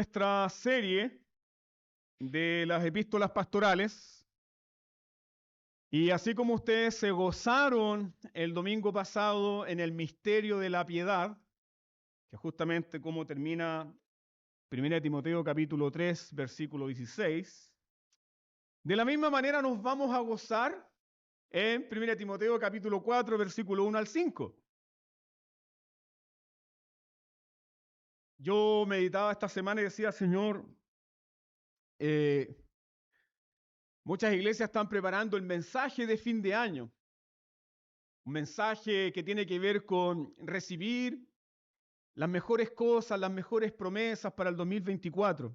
nuestra serie de las epístolas pastorales. Y así como ustedes se gozaron el domingo pasado en el misterio de la piedad, que justamente como termina 1 Timoteo capítulo 3, versículo 16, de la misma manera nos vamos a gozar en 1 Timoteo capítulo 4, versículo 1 al 5. Yo meditaba esta semana y decía, Señor, muchas iglesias están preparando el mensaje de fin de año. Un mensaje que tiene que ver con recibir las mejores cosas, las mejores promesas para el 2024.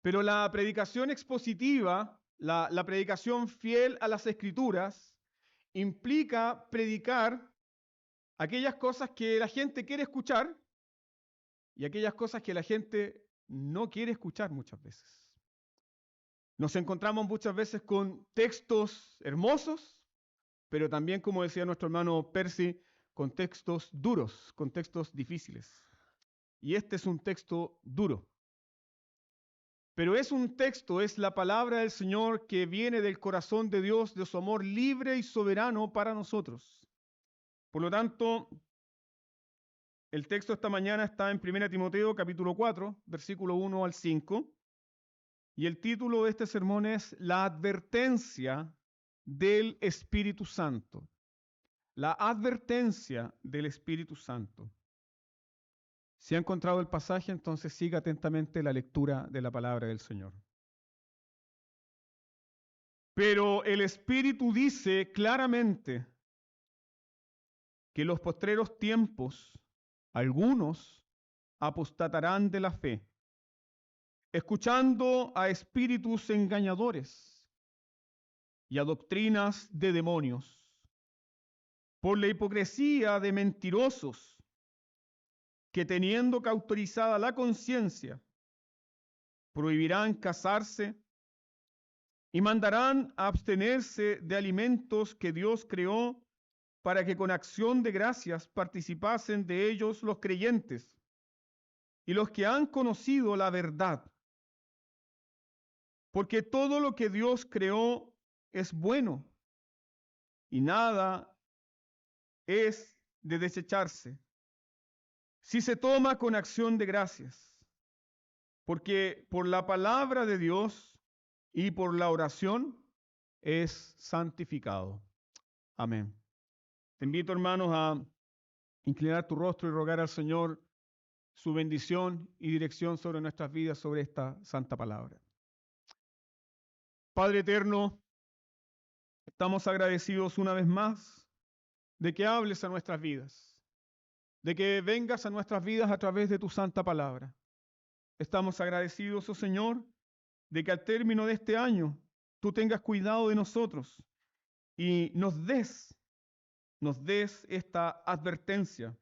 Pero la predicación expositiva, la predicación fiel a las Escrituras, implica predicar aquellas cosas que la gente quiere escuchar y aquellas cosas que la gente no quiere escuchar muchas veces. Nos encontramos muchas veces con textos hermosos, pero también, como decía nuestro hermano Percy, con textos duros, con textos difíciles. Y este es un texto duro. Pero es un texto, es la palabra del Señor que viene del corazón de Dios, de su amor libre y soberano para nosotros. Por lo tanto, el texto esta mañana está en 1 Timoteo capítulo 4, versículo 1 al 5. Y el título de este sermón es La advertencia del Espíritu Santo. La advertencia del Espíritu Santo. Si ha encontrado el pasaje, entonces siga atentamente la lectura de la palabra del Señor. Pero el Espíritu dice claramente que en los postreros tiempos algunos apostatarán de la fe, escuchando a espíritus engañadores y a doctrinas de demonios, por la hipocresía de mentirosos, que teniendo cauterizada la conciencia, prohibirán casarse y mandarán a abstenerse de alimentos que Dios creó para que con acción de gracias participasen de ellos los creyentes y los que han conocido la verdad. Porque todo lo que Dios creó es bueno y nada es de desecharse si se toma con acción de gracias, porque por la palabra de Dios y por la oración es santificado. Amén. Te invito, hermanos, a inclinar tu rostro y rogar al Señor su bendición y dirección sobre nuestras vidas, sobre esta santa palabra. Padre eterno, estamos agradecidos una vez más de que hables a nuestras vidas, de que vengas a nuestras vidas a través de tu santa palabra. Estamos agradecidos, oh Señor, de que al término de este año tú tengas cuidado de nosotros y nos des esta advertencia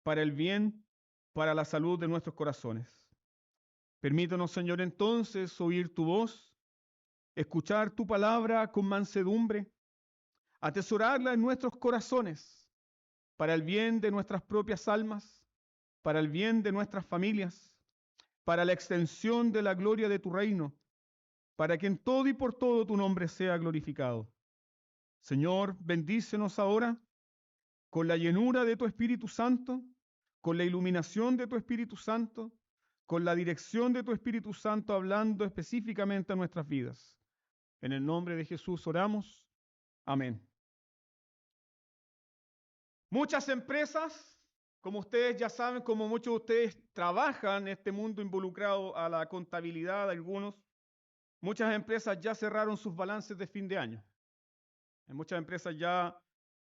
para el bien, para la salud de nuestros corazones. Permítanos, Señor, entonces oír tu voz, escuchar tu palabra con mansedumbre, atesorarla en nuestros corazones, para el bien de nuestras propias almas, para el bien de nuestras familias, para la extensión de la gloria de tu reino, para que en todo y por todo tu nombre sea glorificado. Señor, bendícenos ahora con la llenura de tu Espíritu Santo, con la iluminación de tu Espíritu Santo, con la dirección de tu Espíritu Santo, hablando específicamente a nuestras vidas. En el nombre de Jesús oramos. Amén. Muchas empresas, como ustedes ya saben, como muchos de ustedes trabajan en este mundo involucrado a la contabilidad, algunos, muchas empresas ya cerraron sus balances de fin de año. Muchas empresas ya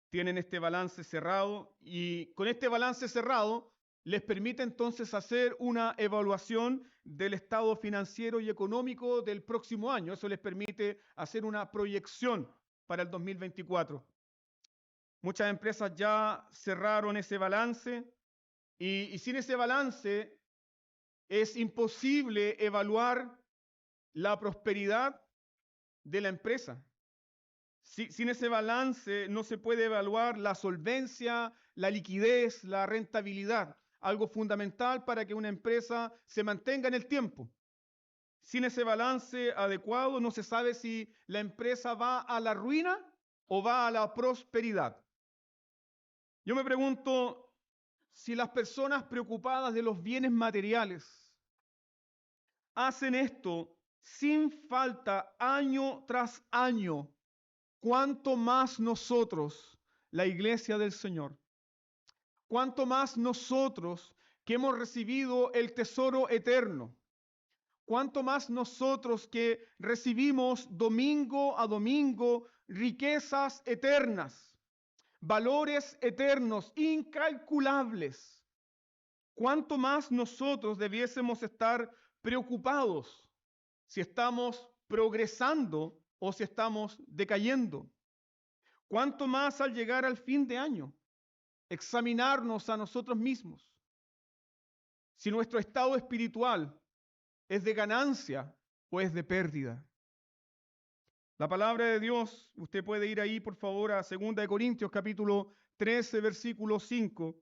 tienen este balance cerrado y con este balance cerrado les permite entonces hacer una evaluación del estado financiero y económico del próximo año. Eso les permite hacer una proyección para el 2024. Muchas empresas ya cerraron ese balance y sin ese balance es imposible evaluar la prosperidad de la empresa. Sin ese balance no se puede evaluar la solvencia, la liquidez, la rentabilidad. algo fundamental para que una empresa se mantenga en el tiempo. Sin ese balance adecuado, no se sabe si la empresa va a la ruina o va a la prosperidad. Yo me pregunto si las personas preocupadas de los bienes materiales hacen esto sin falta año tras año, ¿cuánto más nosotros, la iglesia del Señor? ¿Cuánto más nosotros que hemos recibido el tesoro eterno? ¿Cuánto más nosotros que recibimos domingo a domingo riquezas eternas, valores eternos, incalculables? ¿Cuánto más nosotros debiésemos estar preocupados si estamos progresando o si estamos decayendo? ¿Cuánto más al llegar al fin de año examinarnos a nosotros mismos si nuestro estado espiritual es de ganancia o es de pérdida? La palabra de Dios, usted puede ir ahí por favor a 2 Corintios capítulo 13 versículo 5.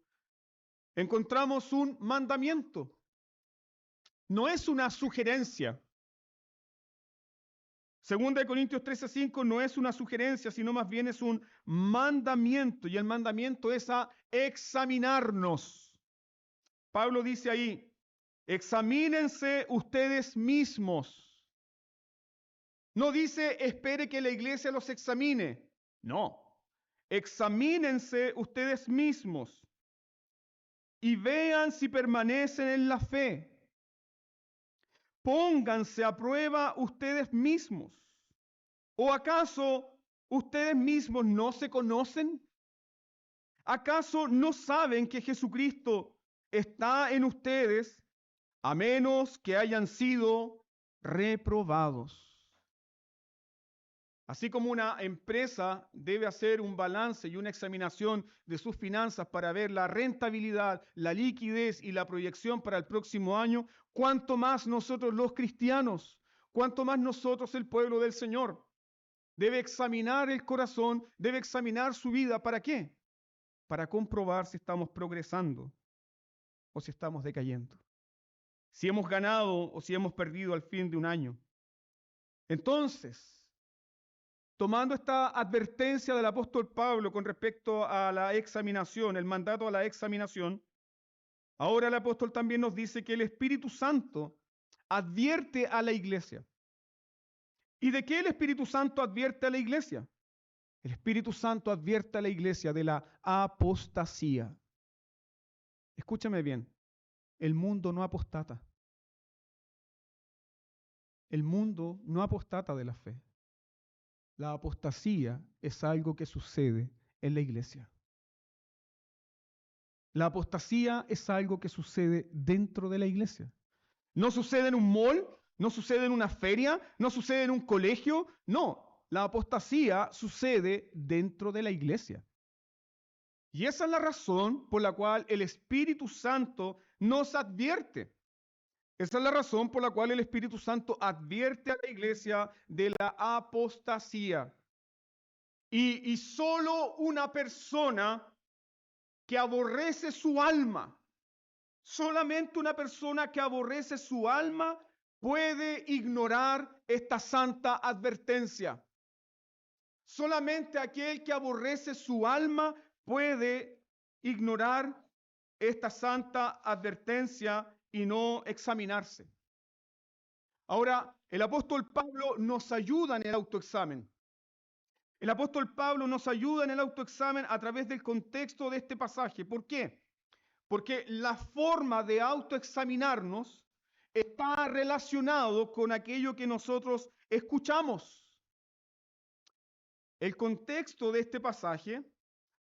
Encontramos un mandamiento. No es una sugerencia. 2 Corintios 13:5 no es una sugerencia, sino más bien es un mandamiento. Y el mandamiento es a examinarnos. Pablo dice ahí, examínense ustedes mismos. No dice, espere que la iglesia los examine. No. Examínense ustedes mismos y vean si permanecen en la fe. Pónganse a prueba ustedes mismos. ¿O acaso ustedes mismos no se conocen? ¿Acaso no saben que Jesucristo está en ustedes a menos que hayan sido reprobados? Así como una empresa debe hacer un balance y una examinación de sus finanzas para ver la rentabilidad, la liquidez y la proyección para el próximo año, ¿cuánto más nosotros los cristianos? ¿Cuánto más nosotros el pueblo del Señor? Debe examinar el corazón, debe examinar su vida. ¿Para qué? Para comprobar si estamos progresando o si estamos decayendo. Si hemos ganado o si hemos perdido al fin de un año. Entonces, tomando esta advertencia del apóstol Pablo con respecto a la examinación, el mandato a la examinación, ahora el apóstol también nos dice que el Espíritu Santo advierte a la iglesia. ¿Y de qué el Espíritu Santo advierte a la iglesia? El Espíritu Santo advierte a la iglesia de la apostasía. Escúchame bien, el mundo no apostata. El mundo no apostata de la fe. La apostasía es algo que sucede en la iglesia. La apostasía es algo que sucede dentro de la iglesia. No sucede en un mall, no sucede en una feria, no sucede en un colegio. No, la apostasía sucede dentro de la iglesia. Y esa es la razón por la cual el Espíritu Santo nos advierte. Esa es la razón por la cual el Espíritu Santo advierte a la iglesia de la apostasía. Y solo una persona que aborrece su alma, solamente una persona que aborrece su alma puede ignorar esta santa advertencia. Solamente aquel que aborrece su alma puede ignorar esta santa advertencia y no examinarse. Ahora, el apóstol Pablo nos ayuda en el autoexamen. El apóstol Pablo nos ayuda en el autoexamen a través del contexto de este pasaje. ¿Por qué? Porque la forma de autoexaminarnos está relacionado con aquello que nosotros escuchamos. El contexto de este pasaje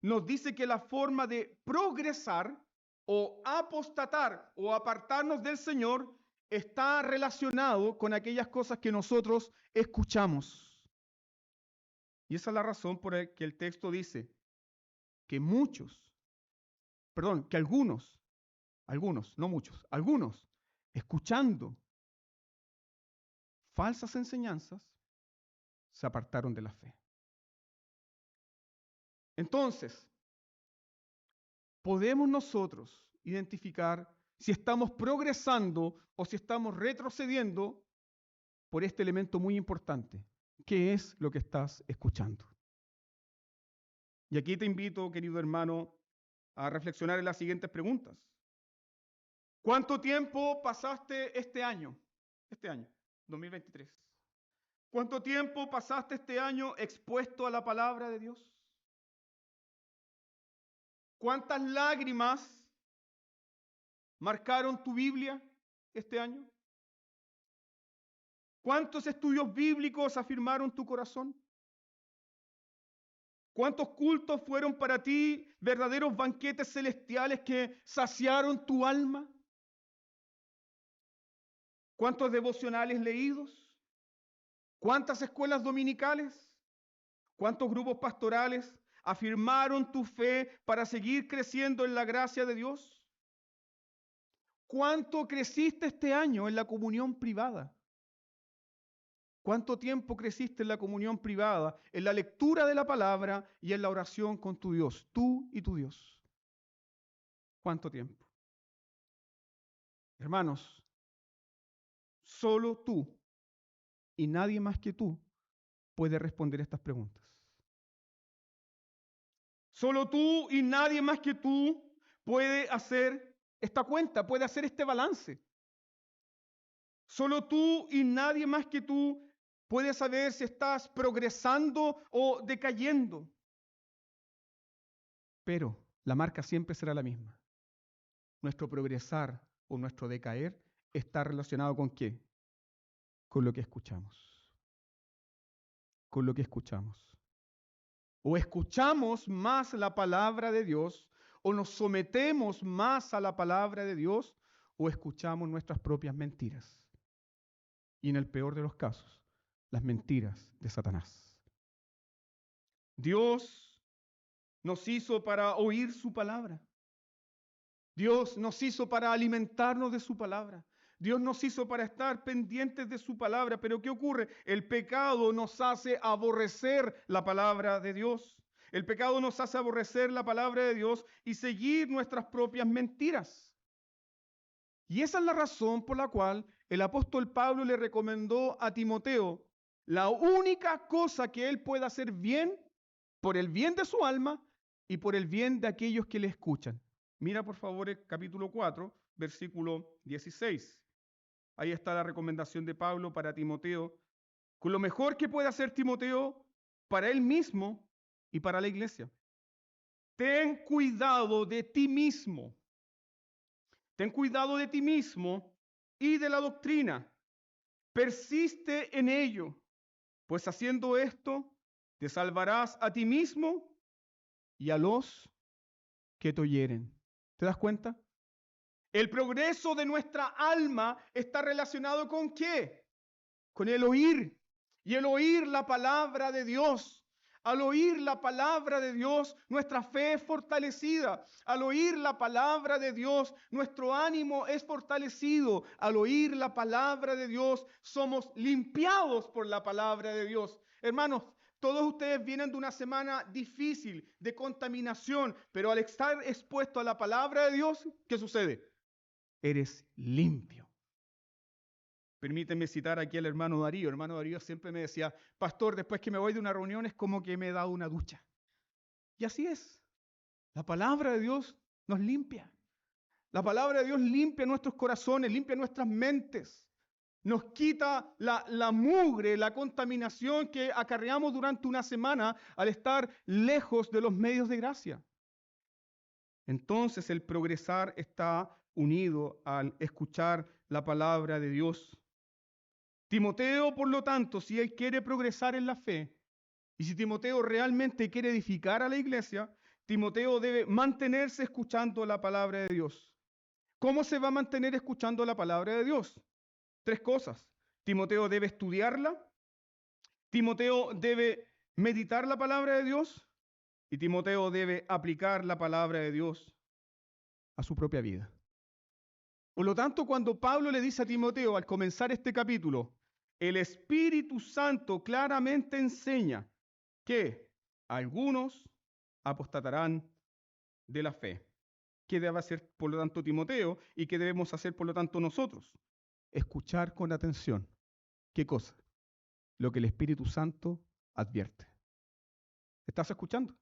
nos dice que la forma de progresar o apostatar o apartarnos del Señor está relacionado con aquellas cosas que nosotros escuchamos. Y esa es la razón por la que el texto dice que algunos, no muchos, algunos, escuchando falsas enseñanzas, se apartaron de la fe. Entonces, ¿podemos nosotros identificar si estamos progresando o si estamos retrocediendo por este elemento muy importante. ¿Qué es lo que estás escuchando? Y aquí te invito, querido hermano, a reflexionar en las siguientes preguntas. ¿Cuánto tiempo pasaste este año? 2023. ¿Cuánto tiempo pasaste este año expuesto a la palabra de Dios? ¿Cuántas lágrimas marcaron tu Biblia este año? ¿Cuántos estudios bíblicos afirmaron tu corazón? ¿Cuántos cultos fueron para ti verdaderos banquetes celestiales que saciaron tu alma? ¿Cuántos devocionales leídos? ¿Cuántas escuelas dominicales? ¿Cuántos grupos pastorales afirmaron tu fe para seguir creciendo en la gracia de Dios? ¿Cuánto creciste este año en la comunión privada? ¿Cuánto tiempo creciste en la comunión privada, en la lectura de la palabra y en la oración con tu Dios, tú y tu Dios? ¿Cuánto tiempo? Hermanos, solo tú y nadie más que tú puede responder estas preguntas. Solo tú y nadie más que tú puede hacer esta cuenta, puede hacer este balance. Solo tú y nadie más que tú puede saber si estás progresando o decayendo. Pero la marca siempre será la misma. Nuestro progresar o nuestro decaer está relacionado ¿con qué? Con lo que escuchamos. Con lo que escuchamos. O escuchamos más la palabra de Dios, o nos sometemos más a la palabra de Dios, o escuchamos nuestras propias mentiras. Y en el peor de los casos, las mentiras de Satanás. Dios nos hizo para oír su palabra. Dios nos hizo para alimentarnos de su palabra. Dios nos hizo para estar pendientes de su palabra. Pero ¿qué ocurre? El pecado nos hace aborrecer la palabra de Dios. El pecado nos hace aborrecer la palabra de Dios y seguir nuestras propias mentiras. Y esa es la razón por la cual el apóstol Pablo le recomendó a Timoteo la única cosa que él pueda hacer bien, por el bien de su alma y por el bien de aquellos que le escuchan. Mira por favor el capítulo 4, versículo 16. Ahí está la recomendación de Pablo para Timoteo, con lo mejor que puede hacer Timoteo para él mismo y para la iglesia. Ten cuidado de ti mismo. Ten cuidado de ti mismo y de la doctrina. Persiste en ello, pues haciendo esto te salvarás a ti mismo y a los que te oyeren. ¿Te das cuenta? El progreso de nuestra alma está relacionado ¿con qué? Con el oír. Y el oír la palabra de Dios. Al oír la palabra de Dios, nuestra fe es fortalecida. Al oír la palabra de Dios, nuestro ánimo es fortalecido. Al oír la palabra de Dios, somos limpiados por la palabra de Dios. Hermanos, todos ustedes vienen de una semana difícil, de contaminación, pero al estar expuesto a la palabra de Dios, ¿qué sucede? Eres limpio. Permítanme citar aquí al hermano Darío. El hermano Darío siempre me decía, pastor, después que me voy de una reunión es como que me he dado una ducha. Y así es. La palabra de Dios nos limpia. La palabra de Dios limpia nuestros corazones, limpia nuestras mentes. Nos quita la mugre, la contaminación que acarreamos durante una semana al estar lejos de los medios de gracia. Entonces el progresar está unido al escuchar la palabra de Dios. Timoteo, por lo tanto, si él quiere progresar en la fe, y si Timoteo realmente quiere edificar a la iglesia, Timoteo debe mantenerse escuchando la palabra de Dios. ¿Cómo se va a mantener escuchando la palabra de Dios? 3 cosas. Timoteo debe estudiarla, Timoteo debe meditar la palabra de Dios y Timoteo debe aplicar la palabra de Dios a su propia vida. Por lo tanto, cuando Pablo le dice a Timoteo al comenzar este capítulo, el Espíritu Santo claramente enseña que algunos apostatarán de la fe. ¿Qué debe hacer, por lo tanto, Timoteo? ¿Y qué debemos hacer, por lo tanto, nosotros? Escuchar con atención. ¿Qué cosa? Lo que el Espíritu Santo advierte. ¿Estás escuchando?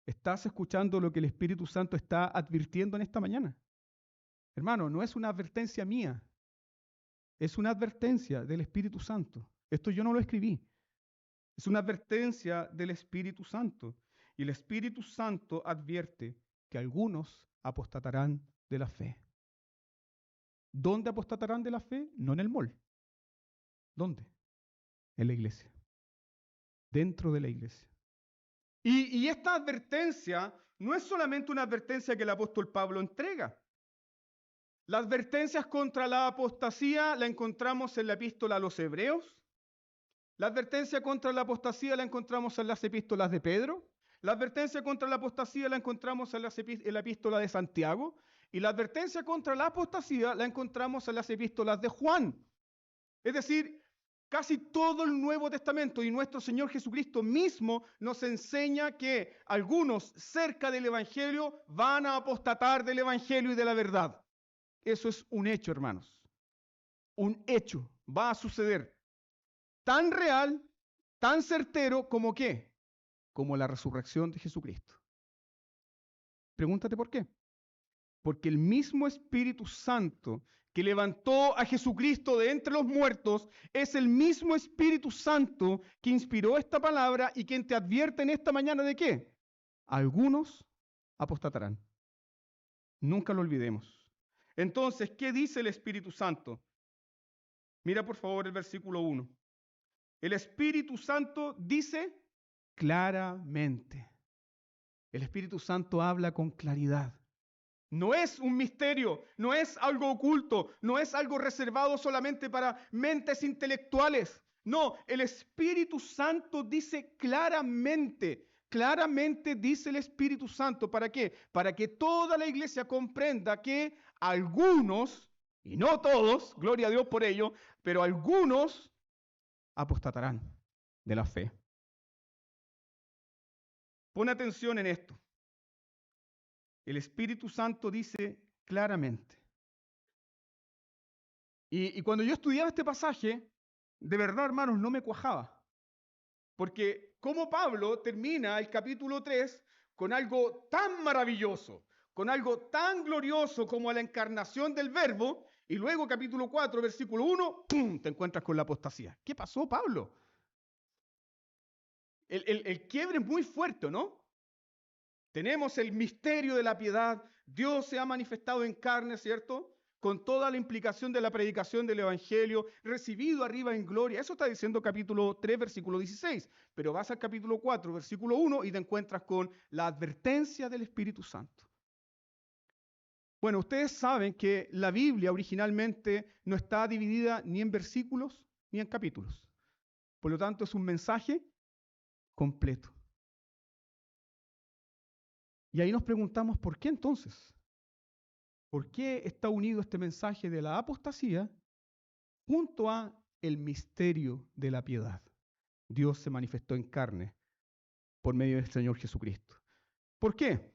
¿Estás escuchando lo que el Espíritu Santo está advirtiendo en esta mañana? Hermano, no es una advertencia mía, es una advertencia del Espíritu Santo. Esto yo no lo escribí. Es una advertencia del Espíritu Santo. Y el Espíritu Santo advierte que algunos apostatarán de la fe. ¿Dónde apostatarán de la fe? No en el mall. ¿Dónde? En la iglesia. Dentro de la iglesia. Y esta advertencia no es solamente una advertencia que el apóstol Pablo entrega. Las advertencias contra la apostasía la encontramos en la epístola a los Hebreos. La advertencia contra la apostasía la encontramos en las epístolas de Pedro. La advertencia contra la apostasía la encontramos en la epístola de Santiago. Y la advertencia contra la apostasía la encontramos en las epístolas de Juan. Es decir, casi todo el Nuevo Testamento y nuestro Señor Jesucristo mismo nos enseña que algunos cerca del Evangelio van a apostatar del Evangelio y de la verdad. Eso es un hecho, hermanos. Un hecho. Va a suceder. Tan real, tan certero como ¿qué? Como la resurrección de Jesucristo. Pregúntate por qué. Porque el mismo Espíritu Santo que levantó a Jesucristo de entre los muertos es el mismo Espíritu Santo que inspiró esta palabra y quien te advierte en esta mañana de ¿qué? Algunos apostatarán. Nunca lo olvidemos. Entonces, ¿qué dice el Espíritu Santo? Mira por favor el versículo 1. El Espíritu Santo dice claramente. El Espíritu Santo habla con claridad. No es un misterio, no es algo oculto, no es algo reservado solamente para mentes intelectuales. No, el Espíritu Santo dice claramente, claramente dice el Espíritu Santo. ¿Para qué? Para que toda la iglesia comprenda que algunos, y no todos, gloria a Dios por ello, pero algunos apostatarán de la fe. Pon atención en esto. El Espíritu Santo dice claramente. Y cuando yo estudiaba este pasaje, de verdad, hermanos, no me cuajaba. Porque como Pablo termina el capítulo 3 con algo tan maravilloso, con algo tan glorioso como la encarnación del Verbo, y luego capítulo 4, versículo 1, ¡pum!, te encuentras con la apostasía. ¿Qué pasó, Pablo? El quiebre es muy fuerte, ¿no? Tenemos el misterio de la piedad. Dios se ha manifestado en carne, ¿cierto? Con toda la implicación de la predicación del Evangelio, recibido arriba en gloria. Eso está diciendo capítulo 3, versículo 16. Pero vas al capítulo 4, versículo 1 y te encuentras con la advertencia del Espíritu Santo. Bueno, ustedes saben que la Biblia originalmente no está dividida ni en versículos ni en capítulos. Por lo tanto, es un mensaje completo. Y ahí nos preguntamos, ¿por qué entonces? ¿Por qué está unido este mensaje de la apostasía junto a el misterio de la piedad? Dios se manifestó en carne por medio del Señor Jesucristo. ¿Por qué?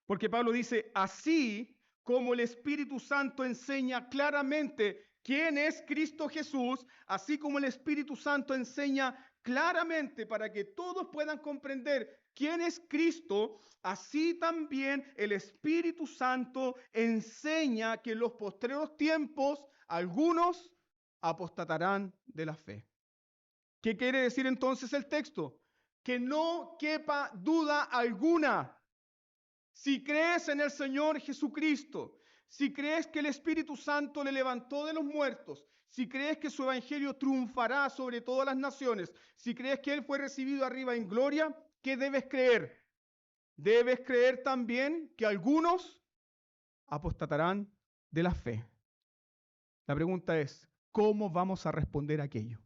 Porque Pablo dice, así como el Espíritu Santo enseña claramente quién es Cristo Jesús, así como el Espíritu Santo enseña claramente para que todos puedan comprender quién es Cristo, así también el Espíritu Santo enseña que en los postreros tiempos algunos apostatarán de la fe. ¿Qué quiere decir entonces el texto? Que no quepa duda alguna. Si crees en el Señor Jesucristo, si crees que el Espíritu Santo le levantó de los muertos, si crees que su evangelio triunfará sobre todas las naciones, si crees que Él fue recibido arriba en gloria, ¿qué debes creer? Debes creer también que algunos apostatarán de la fe. La pregunta es, ¿cómo vamos a responder a aquello?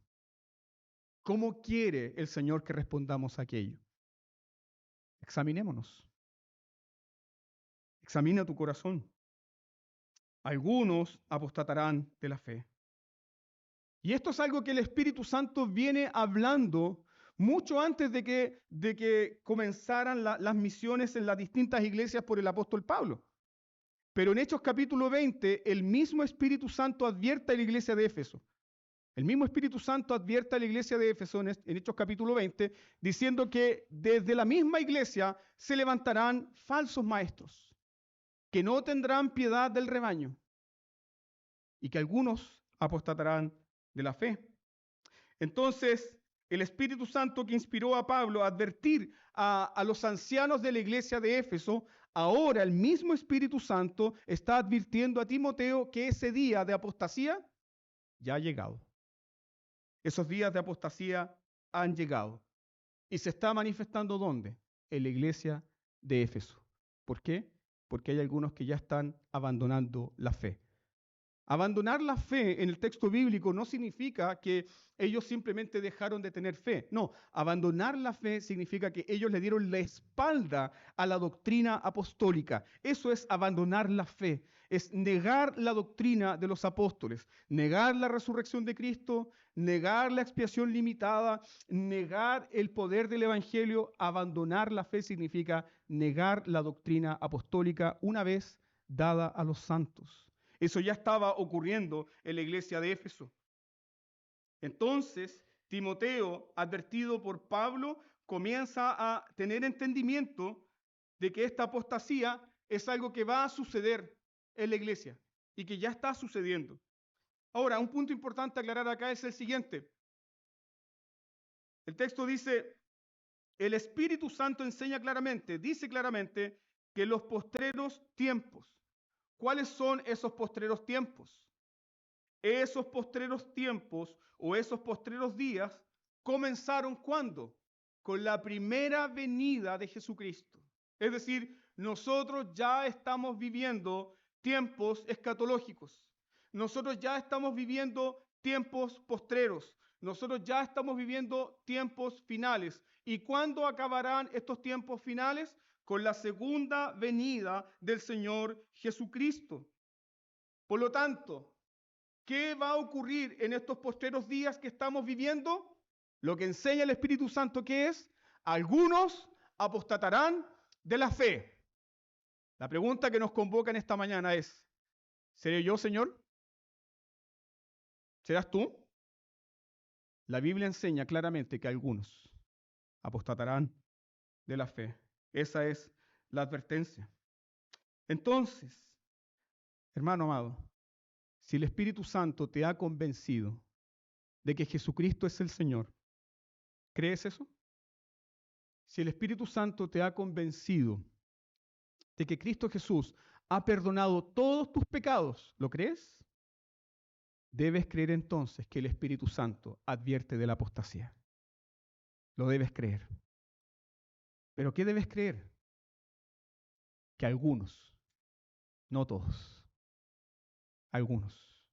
¿Cómo quiere el Señor que respondamos a aquello? Examinémonos. Examina tu corazón. Algunos apostatarán de la fe. Y esto es algo que el Espíritu Santo viene hablando mucho antes de que comenzaran las misiones en las distintas iglesias por el apóstol Pablo. Pero en Hechos capítulo 20, el mismo Espíritu Santo advierte a la iglesia de Éfeso. El mismo Espíritu Santo advierte a la iglesia de Éfeso en Hechos capítulo 20, diciendo que desde la misma iglesia se levantarán falsos maestros, que no tendrán piedad del rebaño, y que algunos apostatarán de la fe. Entonces, el Espíritu Santo que inspiró a Pablo a advertir a los ancianos de la iglesia de Éfeso, ahora el mismo Espíritu Santo está advirtiendo a Timoteo que ese día de apostasía ya ha llegado. Esos días de apostasía han llegado. Y se está manifestando ¿dónde? En la iglesia de Éfeso. ¿Por qué? Porque hay algunos que ya están abandonando la fe. Abandonar la fe en el texto bíblico no significa que ellos simplemente dejaron de tener fe. No, abandonar la fe significa que ellos le dieron la espalda a la doctrina apostólica. Eso es abandonar la fe, es negar la doctrina de los apóstoles, negar la resurrección de Cristo, negar la expiación limitada, negar el poder del evangelio. Abandonar la fe significa negar la doctrina apostólica una vez dada a los santos. Eso ya estaba ocurriendo en la iglesia de Éfeso. Entonces, Timoteo, advertido por Pablo, comienza a tener entendimiento de que esta apostasía es algo que va a suceder en la iglesia y que ya está sucediendo. Ahora, un punto importante a aclarar acá es el siguiente. El texto dice, el Espíritu Santo enseña claramente, dice claramente, que los postreros tiempos. ¿Cuáles son esos postreros tiempos? Esos postreros tiempos o esos postreros días comenzaron ¿cuándo? Con la primera venida de Jesucristo. Es decir, nosotros ya estamos viviendo tiempos escatológicos. Nosotros ya estamos viviendo tiempos postreros. Nosotros ya estamos viviendo tiempos finales. ¿Y cuándo acabarán estos tiempos finales? Con la segunda venida del Señor Jesucristo. Por lo tanto, ¿qué va a ocurrir en estos postreros días que estamos viviendo? Lo que enseña el Espíritu Santo que es, algunos apostatarán de la fe. La pregunta que nos convoca en esta mañana es, ¿seré yo, Señor? ¿Serás tú? La Biblia enseña claramente que algunos apostatarán de la fe. Esa es la advertencia. Entonces, hermano amado, si el Espíritu Santo te ha convencido de que Jesucristo es el Señor, ¿crees eso? Si el Espíritu Santo te ha convencido de que Cristo Jesús ha perdonado todos tus pecados, ¿lo crees? Debes creer entonces que el Espíritu Santo advierte de la apostasía. Lo debes creer. ¿Pero qué debes creer? Que algunos, no todos, algunos.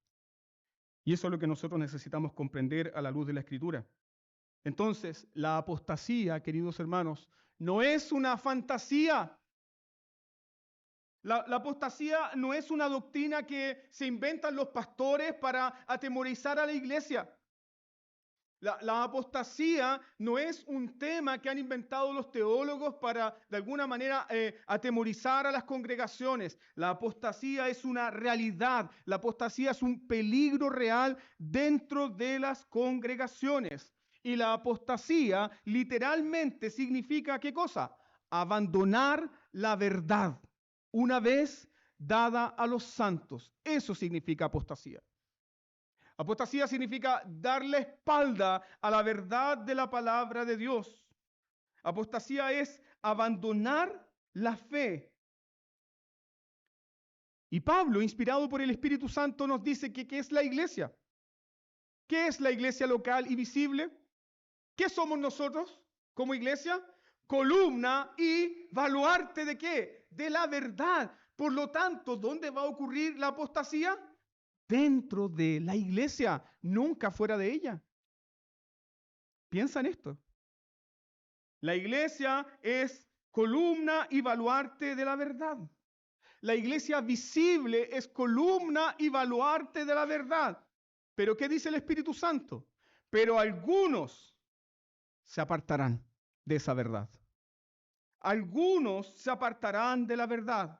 Y eso es lo que nosotros necesitamos comprender a la luz de la Escritura. Entonces, la apostasía, queridos hermanos, no es una fantasía. La apostasía no es una doctrina que se inventan los pastores para atemorizar a la iglesia. La apostasía no es un tema que han inventado los teólogos para, de alguna manera, atemorizar a las congregaciones. La apostasía es una realidad. La apostasía es un peligro real dentro de las congregaciones. Y la apostasía literalmente significa, ¿qué cosa? Abandonar la verdad una vez dada a los santos. Eso significa apostasía. Apostasía significa darle espalda a la verdad de la palabra de Dios. Apostasía es abandonar la fe. Y Pablo, inspirado por el Espíritu Santo, nos dice que ¿qué es la iglesia? ¿Qué es la iglesia local y visible? ¿Qué somos nosotros como iglesia? Columna y baluarte ¿de qué? De la verdad. Por lo tanto, ¿dónde va a ocurrir la apostasía? Dentro de la iglesia, nunca fuera de ella. Piensa en esto. La iglesia es columna y baluarte de la verdad. La iglesia visible es columna y baluarte de la verdad. Pero ¿qué dice el Espíritu Santo? Pero algunos se apartarán de esa verdad. Algunos se apartarán de la verdad.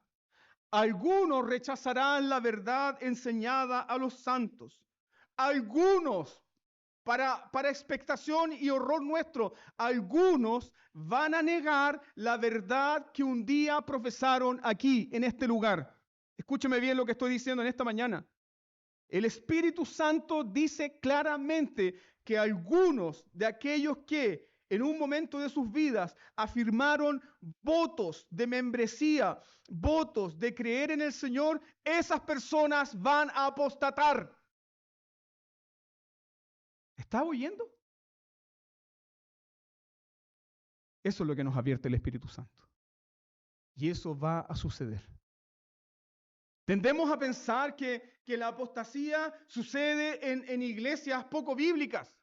Algunos rechazarán la verdad enseñada a los santos. Algunos, para expectación y horror nuestro, algunos van a negar la verdad que un día profesaron aquí, en este lugar. Escúcheme bien lo que estoy diciendo en esta mañana. El Espíritu Santo dice claramente que algunos de aquellos que en un momento de sus vidas afirmaron votos de membresía, votos de creer en el Señor, esas personas van a apostatar. ¿Está oyendo? Eso es lo que nos advierte el Espíritu Santo. Y eso va a suceder. Tendemos a pensar que la apostasía sucede en iglesias poco bíblicas.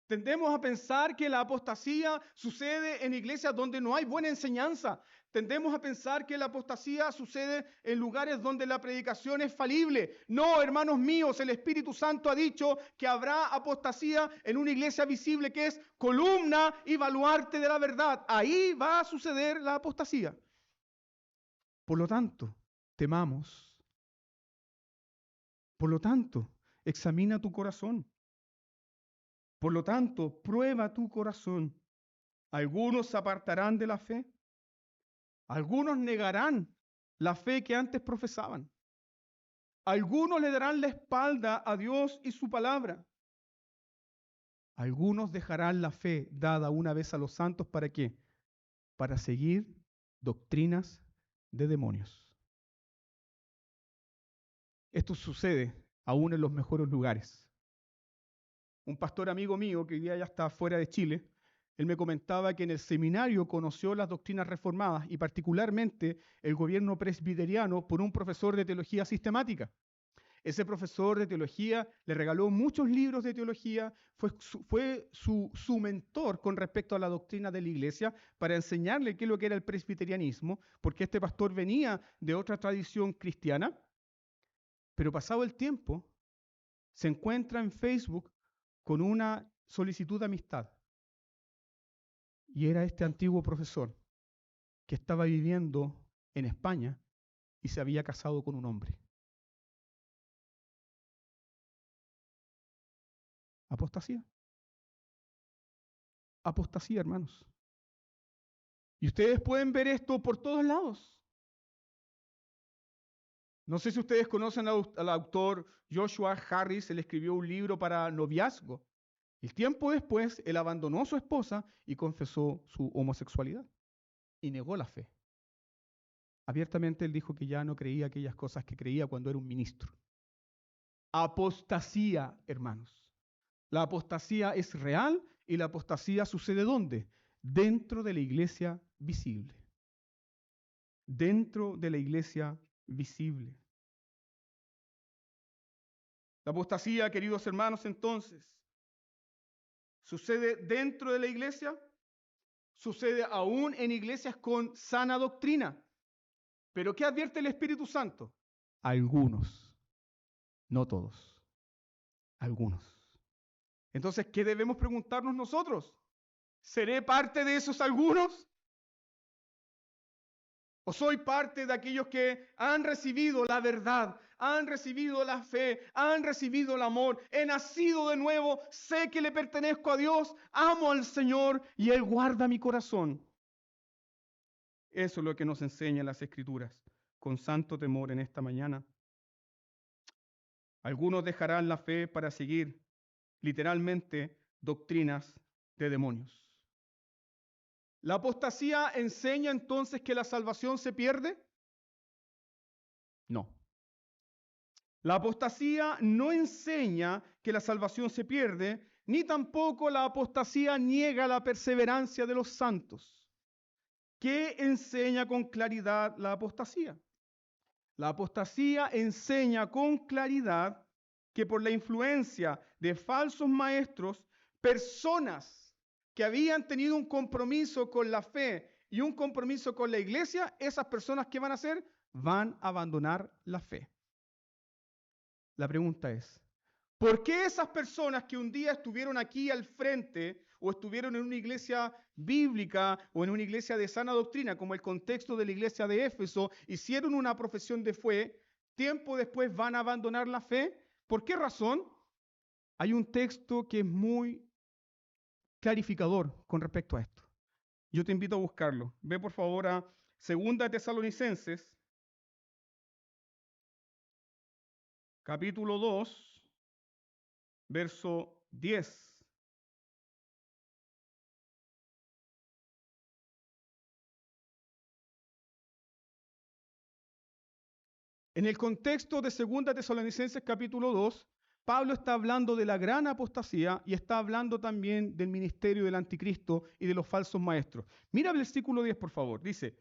Tendemos a pensar que la apostasía sucede en iglesias donde no hay buena enseñanza. Tendemos a pensar que la apostasía sucede en lugares donde la predicación es falible. No, hermanos míos, el Espíritu Santo ha dicho que habrá apostasía en una iglesia visible que es columna y baluarte de la verdad. Ahí va a suceder la apostasía. Por lo tanto, temamos. Por lo tanto, examina tu corazón. Por lo tanto, prueba tu corazón. Algunos se apartarán de la fe. Algunos negarán la fe que antes profesaban. Algunos le darán la espalda a Dios y su palabra. Algunos dejarán la fe dada una vez a los santos. ¿Para qué? Para seguir doctrinas de demonios. Esto sucede aún en los mejores lugares. Un pastor amigo mío, que hoy día ya está fuera de Chile, él me comentaba que en el seminario conoció las doctrinas reformadas y particularmente el gobierno presbiteriano por un profesor de teología sistemática. Ese profesor de teología le regaló muchos libros de teología, fue su mentor con respecto a la doctrina de la iglesia para enseñarle qué es lo que era el presbiterianismo, porque este pastor venía de otra tradición cristiana, pero pasado el tiempo se encuentra en Facebook con una solicitud de amistad. Y era este antiguo profesor que estaba viviendo en España y se había casado con un hombre. Apostasía. Apostasía, hermanos. Y ustedes pueden ver esto por todos lados. No sé si ustedes conocen al autor Joshua Harris. Él escribió un libro para noviazgo. El tiempo después, él abandonó a su esposa y confesó su homosexualidad y negó la fe. Abiertamente él dijo que ya no creía aquellas cosas que creía cuando era un ministro. Apostasía, hermanos. La apostasía es real y la apostasía sucede ¿dónde? Dentro de la iglesia visible. Dentro de la iglesia visible. La apostasía, queridos hermanos, entonces, ¿sucede dentro de la iglesia? Sucede aún en iglesias con sana doctrina. ¿Pero qué advierte el Espíritu Santo? Algunos, no todos, algunos. Entonces, ¿qué debemos preguntarnos nosotros? ¿Seré parte de esos algunos? ¿O soy parte de aquellos que han recibido la verdad, han recibido la fe, han recibido el amor, he nacido de nuevo, sé que le pertenezco a Dios, amo al Señor y Él guarda mi corazón? Eso es lo que nos enseñan las Escrituras con santo temor en esta mañana. Algunos dejarán la fe para seguir literalmente doctrinas de demonios. ¿La apostasía enseña entonces que la salvación se pierde? No. La apostasía no enseña que la salvación se pierde, ni tampoco la apostasía niega la perseverancia de los santos. ¿Qué enseña con claridad la apostasía? La apostasía enseña con claridad que por la influencia de falsos maestros, personas que habían tenido un compromiso con la fe y un compromiso con la iglesia, esas personas, ¿qué van a hacer? Van a abandonar la fe. La pregunta es, ¿Por qué esas personas que un día estuvieron aquí al frente o estuvieron en una iglesia bíblica o en una iglesia de sana doctrina, como el contexto de la iglesia de Éfeso, hicieron una profesión de fe, tiempo después van a abandonar la fe? ¿Por qué razón? Hay un texto que es muy clarificador con respecto a esto. Yo te invito a buscarlo. Ve por favor a 2 Tesalonicenses, capítulo 2, verso 10. En el contexto de 2 Tesalonicenses capítulo 2, Pablo está hablando de la gran apostasía y está hablando también del ministerio del anticristo y de los falsos maestros. Mira el versículo 10, por favor. Dice,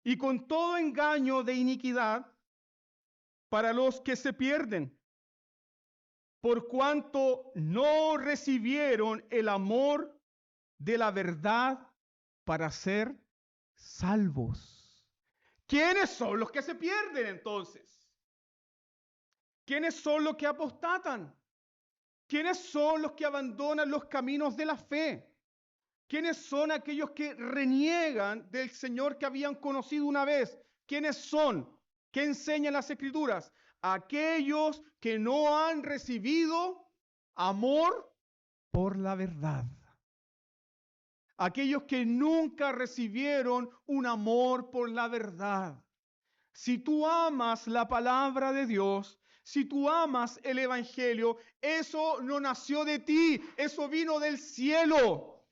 y con todo engaño de iniquidad para los que se pierden, por cuanto no recibieron el amor de la verdad para ser salvos. ¿Quiénes son los que se pierden entonces? ¿Quiénes son los que apostatan? ¿Quiénes son los que abandonan los caminos de la fe? ¿Quiénes son aquellos que reniegan del Señor que habían conocido una vez? ¿Quiénes son? ¿Qué enseñan las Escrituras? Aquellos que no han recibido amor por la verdad. Aquellos que nunca recibieron un amor por la verdad. Si tú amas la palabra de Dios, si tú amas el Evangelio, eso no nació de ti, eso vino del cielo.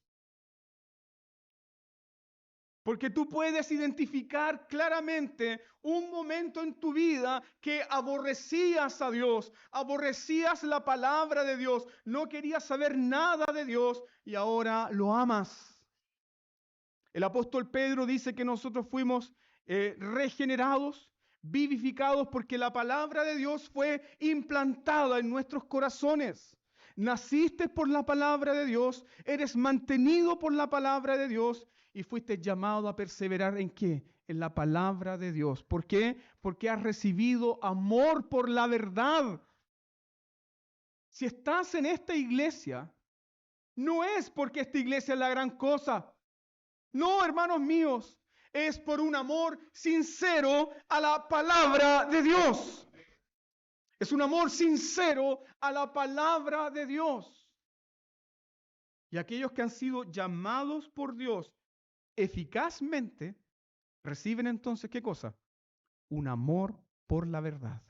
Porque tú puedes identificar claramente un momento en tu vida que aborrecías a Dios, aborrecías la palabra de Dios, no querías saber nada de Dios y ahora lo amas. El apóstol Pedro dice que nosotros fuimos regenerados, vivificados, porque la palabra de Dios fue implantada en nuestros corazones. Naciste por la palabra de Dios, eres mantenido por la palabra de Dios y fuiste llamado a perseverar ¿en qué? En la palabra de Dios. ¿Por qué? Porque has recibido amor por la verdad. Si estás en esta iglesia, no es porque esta iglesia es la gran cosa. No, hermanos míos, es por un amor sincero a la palabra de Dios. Es un amor sincero a la palabra de Dios. Y aquellos que han sido llamados por Dios eficazmente, reciben entonces, ¿qué cosa? Un amor por la verdad.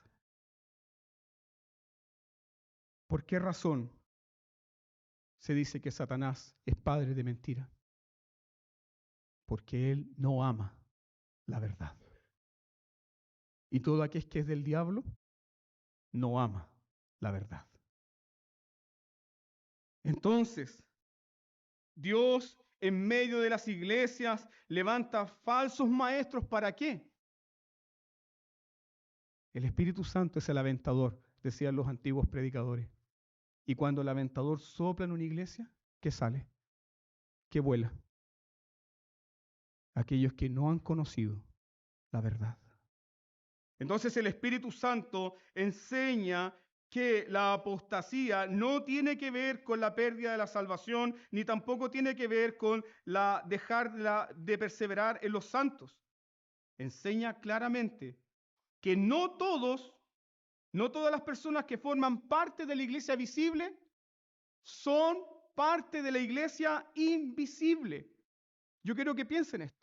¿Por qué razón se dice que Satanás es padre de mentira? Porque él no ama la verdad. Y todo aquel que es del diablo no ama la verdad. Entonces, Dios en medio de las iglesias levanta falsos maestros. ¿Para qué? El Espíritu Santo es el aventador, decían los antiguos predicadores. Y cuando el aventador sopla en una iglesia, ¿qué sale? ¿Qué vuela? Aquellos que no han conocido la verdad. Entonces el Espíritu Santo enseña que la apostasía no tiene que ver con la pérdida de la salvación, ni tampoco tiene que ver con dejar de perseverar en los santos. Enseña claramente que no todas las personas que forman parte de la iglesia visible son parte de la iglesia invisible. Yo quiero que piensen esto.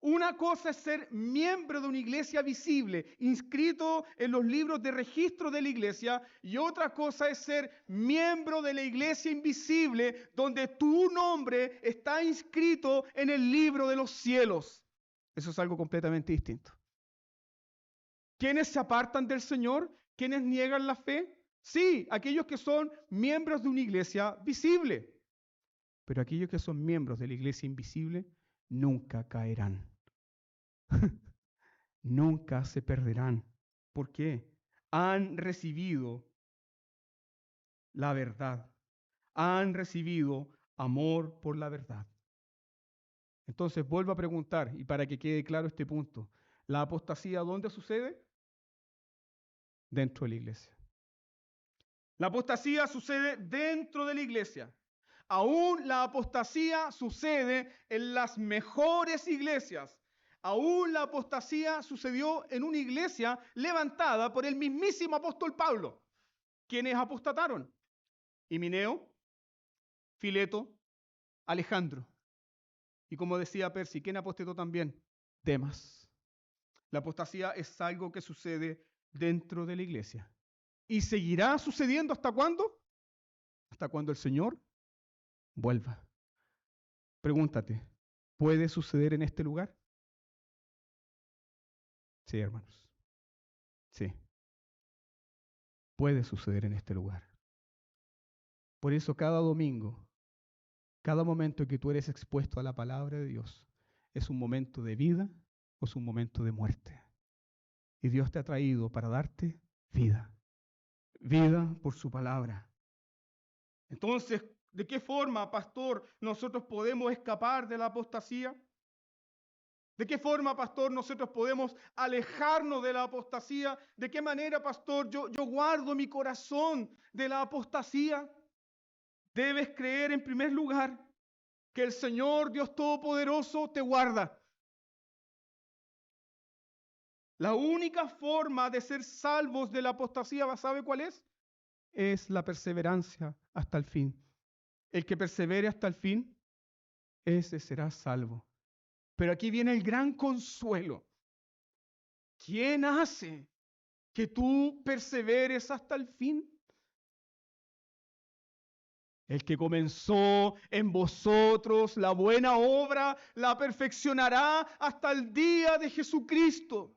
Una cosa es ser miembro de una iglesia visible, inscrito en los libros de registro de la iglesia, y otra cosa es ser miembro de la iglesia invisible, donde tu nombre está inscrito en el libro de los cielos. Eso es algo completamente distinto. ¿Quiénes se apartan del Señor? ¿Quiénes niegan la fe? Sí, aquellos que son miembros de una iglesia visible. Pero aquellos que son miembros de la iglesia invisible nunca caerán. Nunca se perderán. ¿Por qué? Han recibido la verdad. Han recibido amor por la verdad. Entonces vuelvo a preguntar, y para que quede claro este punto, ¿la apostasía dónde sucede? Dentro de la iglesia. La apostasía sucede dentro de la iglesia. Aún la apostasía sucede en las mejores iglesias. Aún la apostasía sucedió en una iglesia levantada por el mismísimo apóstol Pablo. ¿Quiénes apostataron? Himeneo, Fileto, Alejandro. Y como decía Percy, ¿quién apostató también? Demas. La apostasía es algo que sucede dentro de la iglesia. ¿Y seguirá sucediendo hasta cuándo? Hasta cuando el Señor vuelva. Pregúntate, ¿puede suceder en este lugar? Sí, hermanos. Sí. Puede suceder en este lugar. Por eso cada domingo, cada momento que tú eres expuesto a la palabra de Dios, ¿es un momento de vida o es un momento de muerte? Y Dios te ha traído para darte vida. Vida por su palabra. Entonces, ¿de qué forma, pastor, nosotros podemos escapar de la apostasía? ¿De qué forma, pastor, nosotros podemos alejarnos de la apostasía? ¿De qué manera, pastor, yo guardo mi corazón de la apostasía? Debes creer en primer lugar que el Señor Dios Todopoderoso te guarda. La única forma de ser salvos de la apostasía, ¿sabe cuál es? Es la perseverancia hasta el fin. El que persevere hasta el fin, ese será salvo. Pero aquí viene el gran consuelo. ¿Quién hace que tú perseveres hasta el fin? El que comenzó en vosotros la buena obra, la perfeccionará hasta el día de Jesucristo.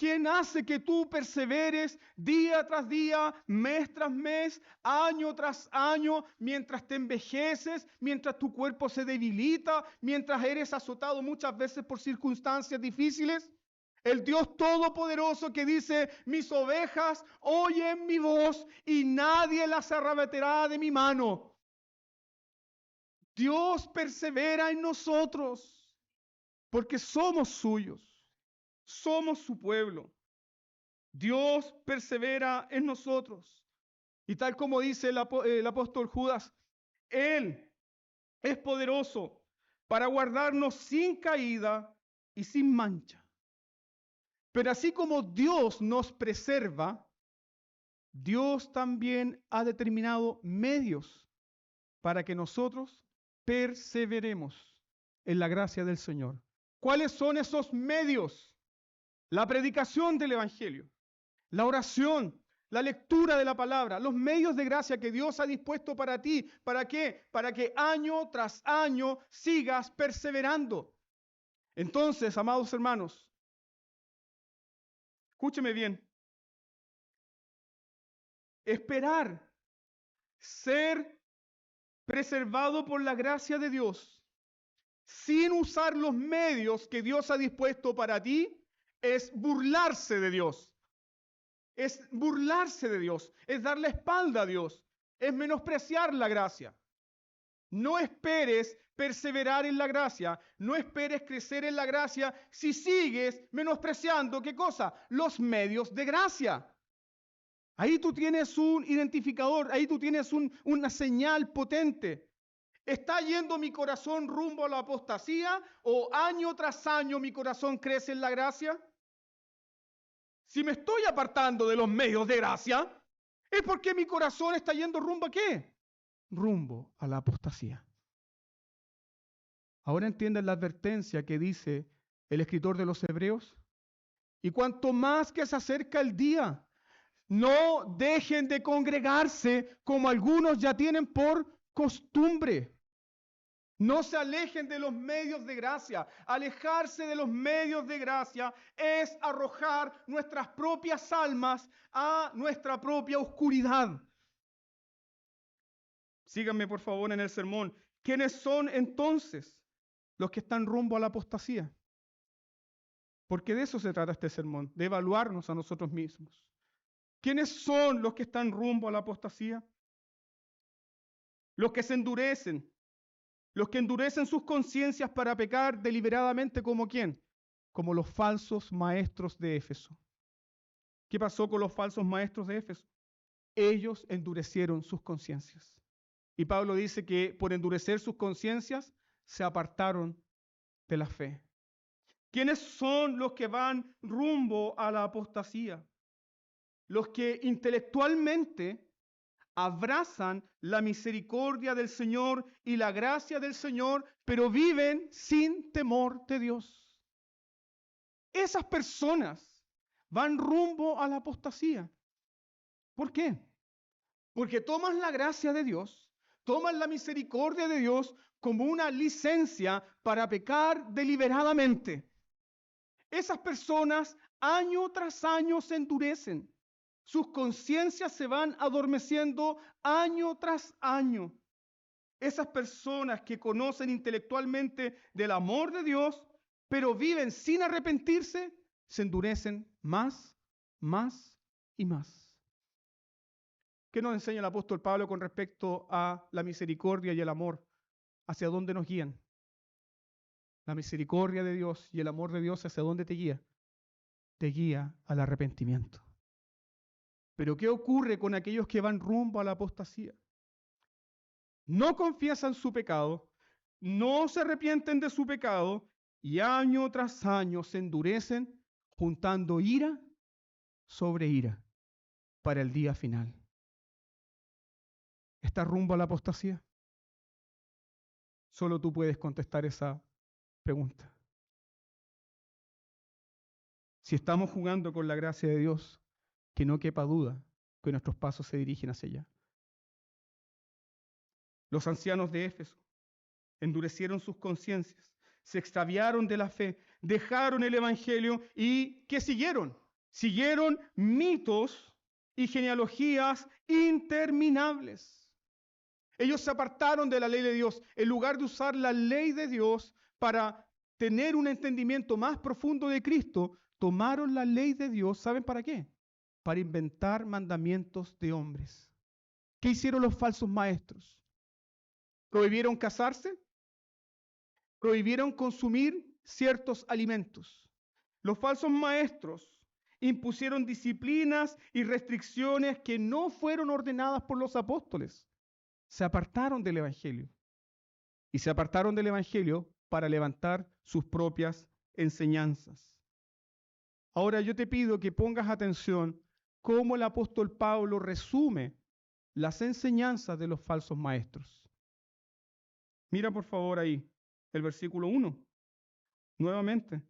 ¿Quién hace que tú perseveres día tras día, mes tras mes, año tras año, mientras te envejeces, mientras tu cuerpo se debilita, mientras eres azotado muchas veces por circunstancias difíciles? El Dios Todopoderoso que dice, mis ovejas oyen mi voz y nadie las arrebatará de mi mano. Dios persevera en nosotros porque somos suyos. Somos su pueblo. Dios persevera en nosotros. Y tal como dice el apóstol Judas, Él es poderoso para guardarnos sin caída y sin mancha. Pero así como Dios nos preserva, Dios también ha determinado medios para que nosotros perseveremos en la gracia del Señor. ¿Cuáles son esos medios? La predicación del Evangelio, la oración, la lectura de la palabra, los medios de gracia que Dios ha dispuesto para ti. ¿Para qué? Para que año tras año sigas perseverando. Entonces, amados hermanos, escúcheme bien. Esperar ser preservado por la gracia de Dios sin usar los medios que Dios ha dispuesto para ti es burlarse de Dios. Es burlarse de Dios, es dar la espalda a Dios, es menospreciar la gracia. No esperes perseverar en la gracia, no esperes crecer en la gracia si sigues menospreciando, ¿qué cosa? Los medios de gracia. Ahí tú tienes un identificador, ahí tú tienes una señal potente. ¿Está yendo mi corazón rumbo a la apostasía o año tras año mi corazón crece en la gracia? Si me estoy apartando de los medios de gracia, es porque mi corazón está yendo rumbo a ¿qué? Rumbo a la apostasía. Ahora entienden la advertencia que dice el escritor de los Hebreos. Y cuanto más que se acerca el día, no dejen de congregarse como algunos ya tienen por costumbre. No se alejen de los medios de gracia. Alejarse de los medios de gracia es arrojar nuestras propias almas a nuestra propia oscuridad. Síganme por favor en el sermón. ¿Quiénes son entonces los que están rumbo a la apostasía? Porque de eso se trata este sermón, de evaluarnos a nosotros mismos. ¿Quiénes son los que están rumbo a la apostasía? Los que se endurecen. Los que endurecen sus conciencias para pecar deliberadamente, ¿como quién? Como los falsos maestros de Éfeso. ¿Qué pasó con los falsos maestros de Éfeso? ellos endurecieron sus conciencias. Y Pablo dice que por endurecer sus conciencias se apartaron de la fe. ¿Quiénes son los que van rumbo a la apostasía? Los que intelectualmente abrazan la misericordia del Señor y la gracia del Señor, pero viven sin temor de Dios. Esas personas van rumbo a la apostasía. ¿Por qué? Porque toman la gracia de Dios, toman la misericordia de Dios como una licencia para pecar deliberadamente. Esas personas año tras año se endurecen. Sus conciencias se van adormeciendo año tras año. Esas personas que conocen intelectualmente del amor de Dios, pero viven sin arrepentirse, se endurecen más y más. ¿Qué nos enseña el apóstol Pablo con respecto a la misericordia y el amor? ¿Hacia dónde nos guían? La misericordia de Dios y el amor de Dios, ¿hacia dónde te guía? Te guía al arrepentimiento. Pero ¿qué ocurre con aquellos que van rumbo a la apostasía? No confiesan su pecado, no se arrepienten de su pecado y año tras año se endurecen juntando ira sobre ira para el día final. ¿Estás rumbo a la apostasía? Solo tú puedes contestar esa pregunta. Si estamos jugando con la gracia de Dios, que no quepa duda que nuestros pasos se dirigen hacia allá. Los ancianos de Éfeso endurecieron sus conciencias, se extraviaron de la fe, dejaron el evangelio y ¿qué siguieron? Siguieron mitos y genealogías interminables. Ellos se apartaron de la ley de Dios. En lugar de usar la ley de Dios para tener un entendimiento más profundo de Cristo, tomaron la ley de Dios, ¿saben para qué? Para inventar mandamientos de hombres. ¿Qué hicieron los falsos maestros? ¿Prohibieron casarse? ¿Prohibieron consumir ciertos alimentos? Los falsos maestros impusieron disciplinas y restricciones que no fueron ordenadas por los apóstoles. Se apartaron del evangelio. Y se apartaron del evangelio para levantar sus propias enseñanzas. Ahora yo te pido que pongas atención cómo el apóstol Pablo resume las enseñanzas de los falsos maestros. Mira por favor ahí el versículo 1. Nuevamente,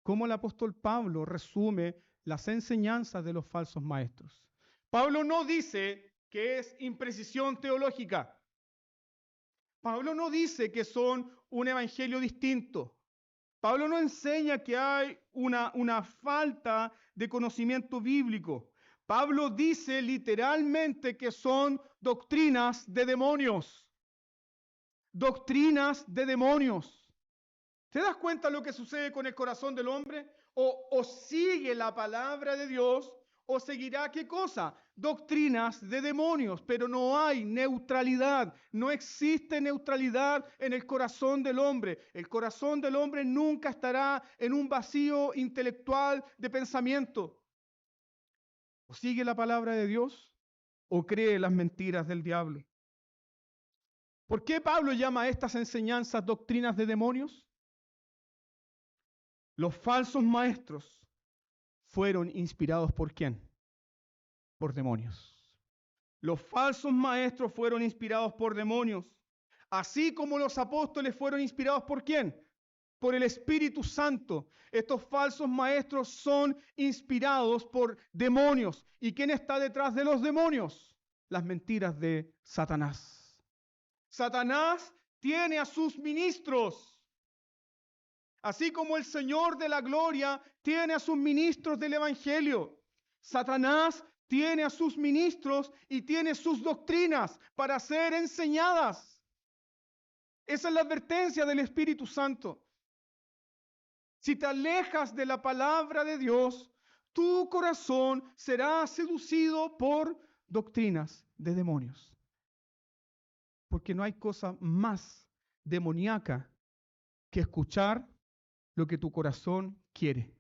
cómo el apóstol Pablo resume las enseñanzas de los falsos maestros. Pablo no dice que es imprecisión teológica. Pablo no dice que son un evangelio distinto. Pablo no enseña que hay una falta de conocimiento bíblico. Pablo dice literalmente que son doctrinas de demonios. Doctrinas de demonios. ¿Te das cuenta lo que sucede con el corazón del hombre? O sigue la palabra de Dios, o seguirá ¿qué cosa? Doctrinas de demonios, pero no hay neutralidad. No existe neutralidad en el corazón del hombre. El corazón del hombre nunca estará en un vacío intelectual de pensamiento. O sigue la palabra de Dios, o cree las mentiras del diablo. ¿Por qué Pablo llama a estas enseñanzas doctrinas de demonios? Los falsos maestros fueron inspirados ¿por quién? Por demonios. Los falsos maestros fueron inspirados por demonios, así como los apóstoles fueron inspirados ¿por quién? Por el Espíritu Santo. Estos falsos maestros son inspirados por demonios. ¿Y quién está detrás de los demonios? Las mentiras de Satanás. Satanás tiene a sus ministros. Así como el Señor de la gloria tiene a sus ministros del Evangelio, Satanás tiene a sus ministros y tiene sus doctrinas para ser enseñadas. Esa es la advertencia del Espíritu Santo. Si te alejas de la palabra de Dios, tu corazón será seducido por doctrinas de demonios. Porque no hay cosa más demoníaca que escuchar lo que tu corazón quiere.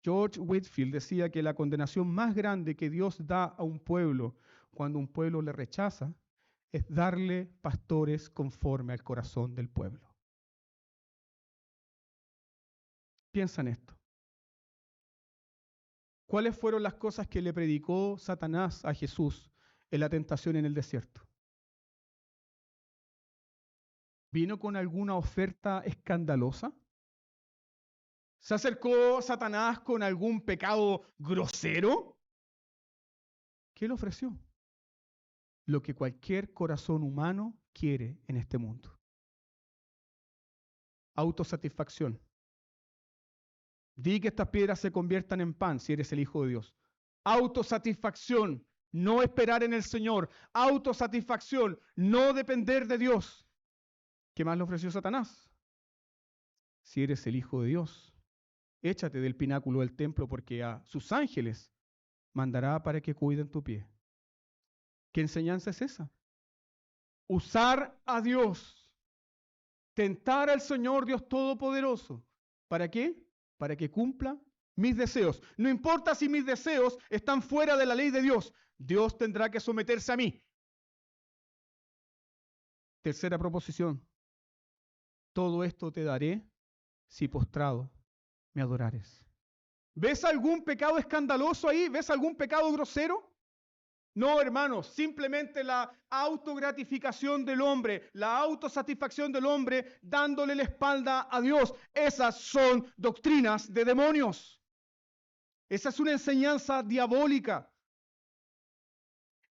George Whitefield decía que la condenación más grande que Dios da a un pueblo cuando un pueblo le rechaza es darle pastores conforme al corazón del pueblo. Piensa en esto. ¿Cuáles fueron las cosas que le predicó Satanás a Jesús en la tentación en el desierto? ¿Vino con alguna oferta escandalosa? ¿Se acercó Satanás con algún pecado grosero? ¿Qué le ofreció? Lo que cualquier corazón humano quiere en este mundo. Autosatisfacción. Di que estas piedras se conviertan en pan si eres el Hijo de Dios. Autosatisfacción. No esperar en el Señor. Autosatisfacción. No depender de Dios. ¿Qué más le ofreció Satanás? Si eres el Hijo de Dios, échate del pináculo del templo porque a sus ángeles mandará para que cuiden tu pie. ¿Qué enseñanza es esa? Usar a Dios, tentar al Señor Dios Todopoderoso. ¿Para qué? Para que cumpla mis deseos. No importa si mis deseos están fuera de la ley de Dios, Dios tendrá que someterse a mí. Tercera proposición. Todo esto te daré si postrado me adorares. ¿Ves algún pecado escandaloso ahí? ¿Ves algún pecado grosero? No, hermanos, simplemente la autogratificación del hombre, la autosatisfacción del hombre dándole la espalda a Dios. Esas son doctrinas de demonios. Esa es una enseñanza diabólica.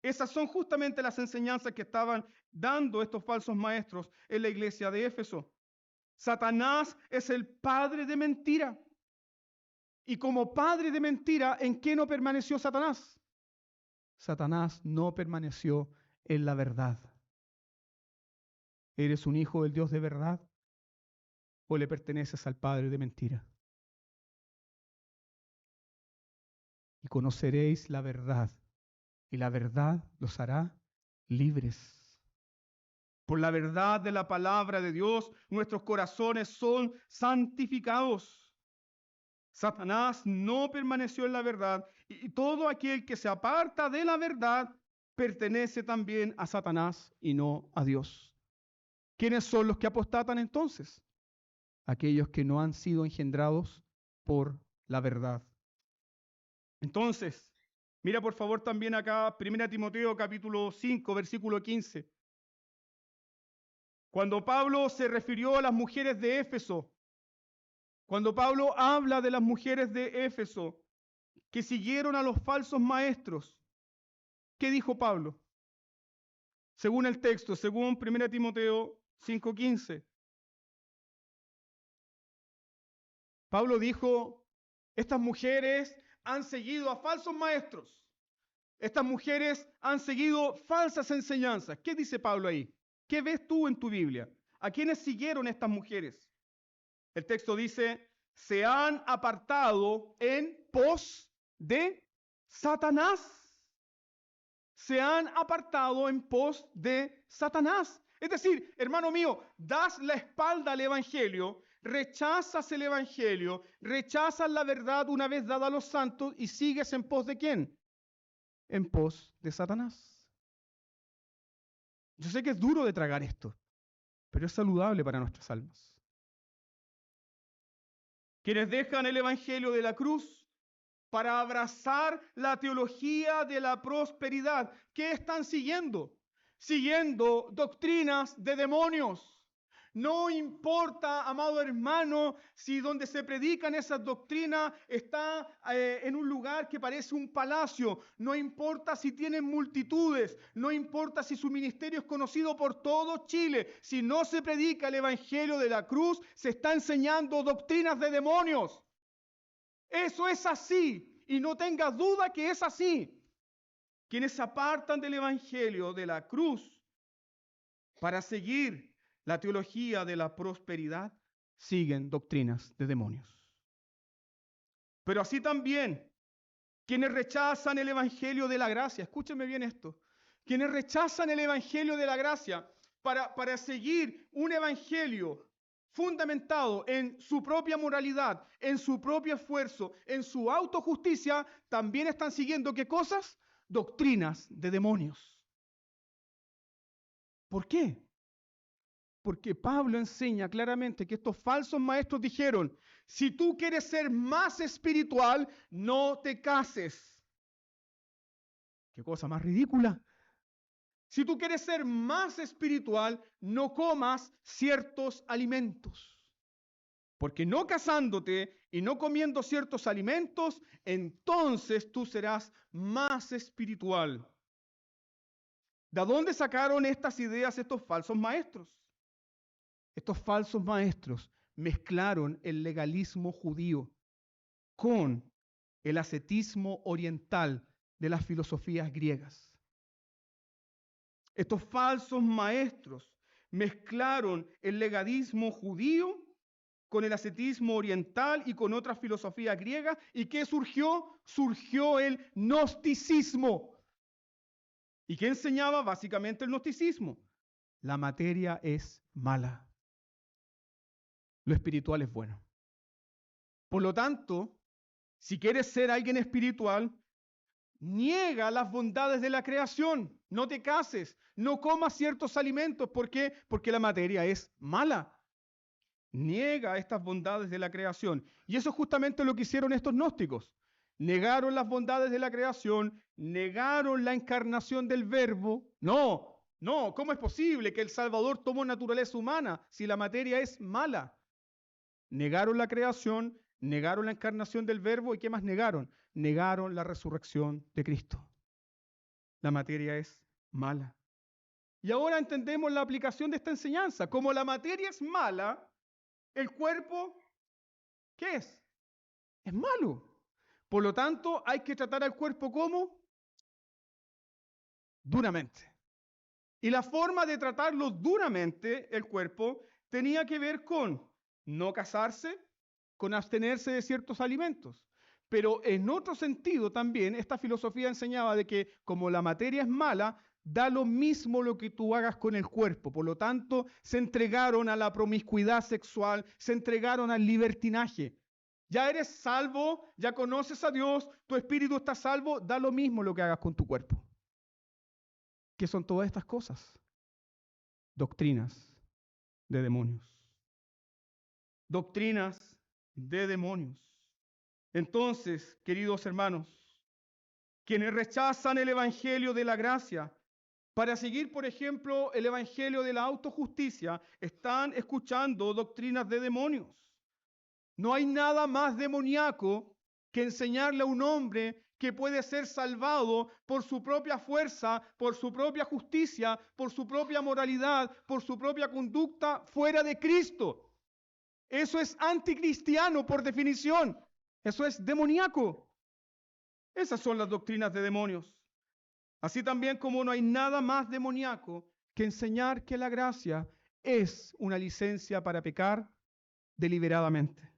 Esas son justamente las enseñanzas que estaban dando estos falsos maestros en la iglesia de Éfeso. Satanás es el padre de mentira. Y como padre de mentira, ¿en qué no permaneció Satanás? Satanás no permaneció en la verdad. ¿Eres un hijo del Dios de verdad o le perteneces al padre de mentira? Y conoceréis la verdad, y la verdad los hará libres. Por la verdad de la palabra de Dios, nuestros corazones son santificados. Satanás no permaneció en la verdad, y todo aquel que se aparta de la verdad pertenece también a Satanás y no a Dios. ¿Quiénes son los que apostatan entonces? Aquellos que no han sido engendrados por la verdad. Entonces, mira por favor también acá 1 Timoteo capítulo 5, versículo 15. Cuando Pablo se refirió a las mujeres de Éfeso, cuando Pablo habla de las mujeres de Éfeso que siguieron a los falsos maestros, ¿qué dijo Pablo? Según el texto, según 1 Timoteo 5:15. Pablo dijo, estas mujeres han seguido a falsos maestros. Estas mujeres han seguido falsas enseñanzas. ¿Qué dice Pablo ahí? ¿Qué ves tú en tu Biblia? ¿A quiénes siguieron estas mujeres? El texto dice, se han apartado en pos de Satanás. Se han apartado en pos de Satanás. Es decir, hermano mío, das la espalda al Evangelio, rechazas el Evangelio, rechazas la verdad una vez dada a los santos y sigues en pos de ¿quién? En pos de Satanás. Yo sé que es duro de tragar esto, pero es saludable para nuestras almas. Quienes dejan el Evangelio de la cruz para abrazar la teología de la prosperidad, ¿qué están siguiendo? Siguiendo doctrinas de demonios. No importa, amado hermano, si donde se predican esas doctrinas está en un lugar que parece un palacio. No importa si tienen multitudes. No importa si su ministerio es conocido por todo Chile. Si no se predica el Evangelio de la cruz, se está enseñando doctrinas de demonios. Eso es así. Y no tengas duda que es así. Quienes se apartan del Evangelio de la cruz para seguir la teología de la prosperidad, siguen doctrinas de demonios. Pero así también, quienes rechazan el Evangelio de la gracia, escúchenme bien esto, quienes rechazan el Evangelio de la gracia para seguir un Evangelio fundamentado en su propia moralidad, en su propio esfuerzo, en su autojusticia, también están siguiendo ¿qué cosas? Doctrinas de demonios. ¿Por qué? Porque Pablo enseña claramente que estos falsos maestros dijeron, si tú quieres ser más espiritual, no te cases. ¿Qué cosa más ridícula? Si tú quieres ser más espiritual, no comas ciertos alimentos. Porque no casándote y no comiendo ciertos alimentos, entonces tú serás más espiritual. ¿De dónde sacaron estas ideas estos falsos maestros? Estos falsos maestros mezclaron el legalismo judío con el ascetismo oriental de las filosofías griegas. Estos falsos maestros mezclaron el legalismo judío con el ascetismo oriental y con otras filosofías griegas. ¿Y qué surgió? Surgió el gnosticismo. ¿Y qué enseñaba básicamente el gnosticismo? La materia es mala. Lo espiritual es bueno. Por lo tanto, si quieres ser alguien espiritual, niega las bondades de la creación. No te cases, no comas ciertos alimentos. ¿Por qué? Porque la materia es mala. Niega estas bondades de la creación. Y eso es justamente lo que hicieron estos gnósticos. Negaron las bondades de la creación, negaron la encarnación del Verbo. No, ¿cómo es posible que el Salvador tomó naturaleza humana si la materia es mala? Negaron la creación, negaron la encarnación del Verbo, ¿y qué más negaron? Negaron la resurrección de Cristo. La materia es mala. Y ahora entendemos la aplicación de esta enseñanza. Como la materia es mala, el cuerpo, ¿qué es? Es malo. Por lo tanto, hay que tratar al cuerpo como duramente. Y la forma de tratarlo duramente, el cuerpo, tenía que ver con no casarse, con abstenerse de ciertos alimentos. Pero en otro sentido también, esta filosofía enseñaba de que como la materia es mala, da lo mismo lo que tú hagas con el cuerpo. Por lo tanto, se entregaron a la promiscuidad sexual, se entregaron al libertinaje. Ya eres salvo, ya conoces a Dios, tu espíritu está salvo, da lo mismo lo que hagas con tu cuerpo. ¿Qué son todas estas cosas? Doctrinas de demonios. Doctrinas de demonios. Entonces, queridos hermanos, quienes rechazan el evangelio de la gracia para seguir, por ejemplo, el evangelio de la autojusticia, están escuchando doctrinas de demonios. No hay nada más demoníaco que enseñarle a un hombre que puede ser salvado por su propia fuerza, por su propia justicia, por su propia moralidad, por su propia conducta fuera de Cristo. Eso es anticristiano por definición. Eso es demoníaco. Esas son las doctrinas de demonios. Así también como no hay nada más demoníaco que enseñar que la gracia es una licencia para pecar deliberadamente.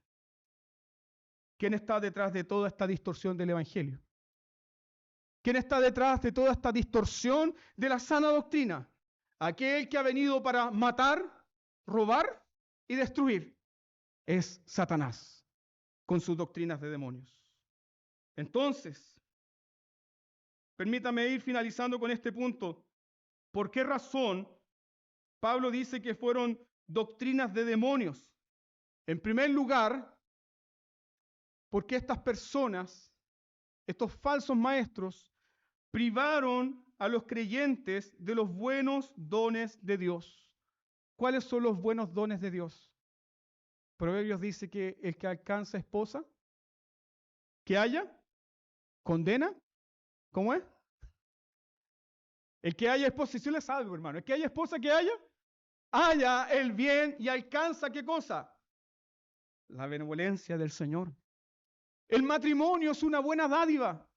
¿Quién está detrás de toda esta distorsión del evangelio? ¿Quién está detrás de toda esta distorsión de la sana doctrina? Aquel que ha venido para matar, robar y destruir. Es Satanás con sus doctrinas de demonios. Entonces, permítame ir finalizando con este punto. ¿Por qué razón Pablo dice que fueron doctrinas de demonios? En primer lugar, porque estas personas, estos falsos maestros, privaron a los creyentes de los buenos dones de Dios. ¿Cuáles son los buenos dones de Dios? Proverbios dice que el que alcanza esposa, que haya, condena, ¿cómo es? El que haya esposa, si le salvo, hermano, el que haya esposa, que haya el bien y alcanza, ¿qué cosa? La benevolencia del Señor. El matrimonio es una buena dádiva.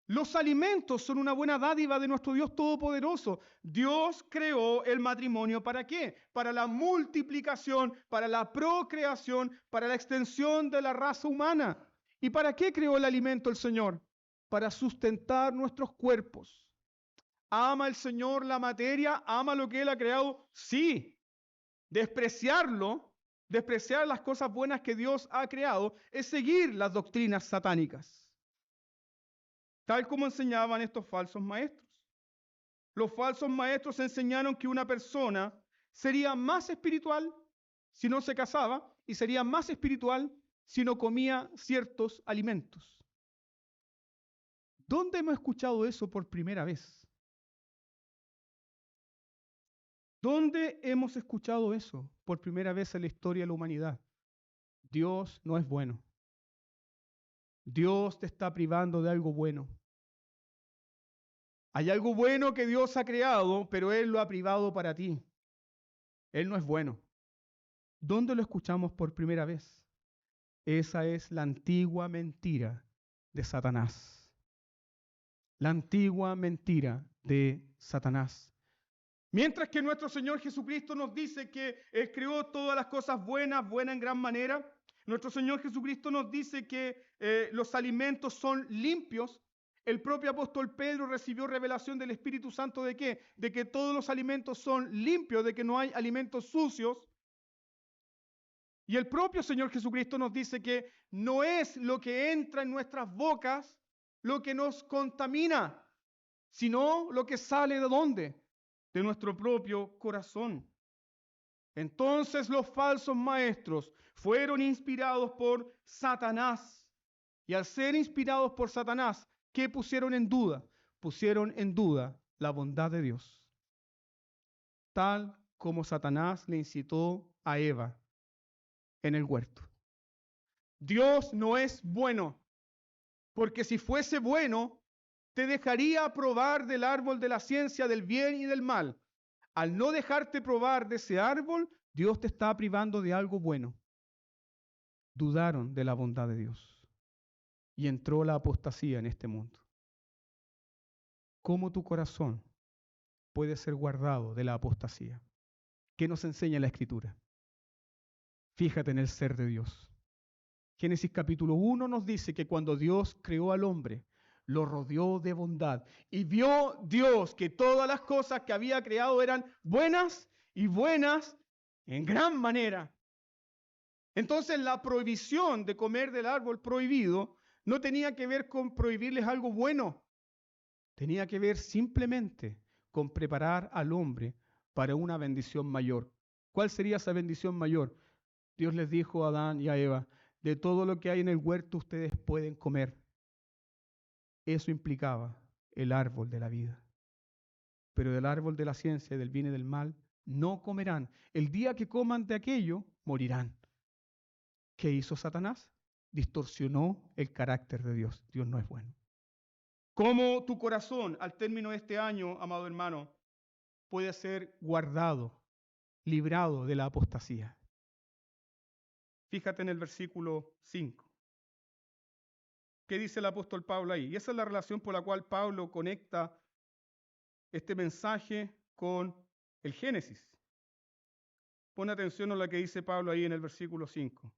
Los alimentos son una buena dádiva de nuestro Dios Todopoderoso. Dios creó el matrimonio ¿para qué? Para la multiplicación, para la procreación, para la extensión de la raza humana. ¿Y para qué creó el alimento el Señor? Para sustentar nuestros cuerpos. ¿Ama el Señor la materia? ¿Ama lo que Él ha creado? Sí. Despreciarlo, despreciar las cosas buenas que Dios ha creado, es seguir las doctrinas satánicas, tal como enseñaban estos falsos maestros. Los falsos maestros enseñaron que una persona sería más espiritual si no se casaba y sería más espiritual si no comía ciertos alimentos. ¿Dónde hemos escuchado eso por primera vez? ¿Dónde hemos escuchado eso por primera vez en la historia de la humanidad? Dios no es bueno. Dios te está privando de algo bueno. Hay algo bueno que Dios ha creado, pero Él lo ha privado para ti. Él no es bueno. ¿Dónde lo escuchamos por primera vez? Esa es la antigua mentira de Satanás. La antigua mentira de Satanás. Mientras que nuestro Señor Jesucristo nos dice que Él creó todas las cosas buenas en gran manera, nuestro Señor Jesucristo nos dice que los alimentos son limpios. El propio apóstol Pedro recibió revelación del Espíritu Santo ¿de qué? De que todos los alimentos son limpios, de que no hay alimentos sucios. Y el propio Señor Jesucristo nos dice que no es lo que entra en nuestras bocas lo que nos contamina, sino lo que sale ¿de dónde? De nuestro propio corazón. Entonces los falsos maestros fueron inspirados por Satanás. Y al ser inspirados por Satanás, ¿qué pusieron en duda? Pusieron en duda la bondad de Dios. Tal como Satanás le incitó a Eva en el huerto. Dios no es bueno, porque si fuese bueno, te dejaría probar del árbol de la ciencia del bien y del mal. Al no dejarte probar de ese árbol, Dios te está privando de algo bueno. Dudaron de la bondad de Dios y entró la apostasía en este mundo. ¿Cómo tu corazón puede ser guardado de la apostasía? ¿Qué nos enseña la Escritura? Fíjate en el ser de Dios. Génesis capítulo 1 nos dice que cuando Dios creó al hombre, lo rodeó de bondad y vio Dios que todas las cosas que había creado eran buenas y buenas en gran manera. Entonces la prohibición de comer del árbol prohibido no tenía que ver con prohibirles algo bueno, tenía que ver simplemente con preparar al hombre para una bendición mayor. ¿Cuál sería esa bendición mayor? Dios les dijo a Adán y a Eva, de todo lo que hay en el huerto ustedes pueden comer. Eso implicaba el árbol de la vida. Pero del árbol de la ciencia, del bien y del mal, no comerán. El día que coman de aquello, morirán. ¿Qué hizo Satanás? Distorsionó el carácter de Dios. Dios no es bueno. ¿Cómo tu corazón, al término de este año, amado hermano, puede ser guardado, librado de la apostasía? Fíjate en el versículo 5. ¿Qué dice el apóstol Pablo ahí? Y esa es la relación por la cual Pablo conecta este mensaje con el Génesis. Pon atención a lo que dice Pablo ahí en el versículo 5.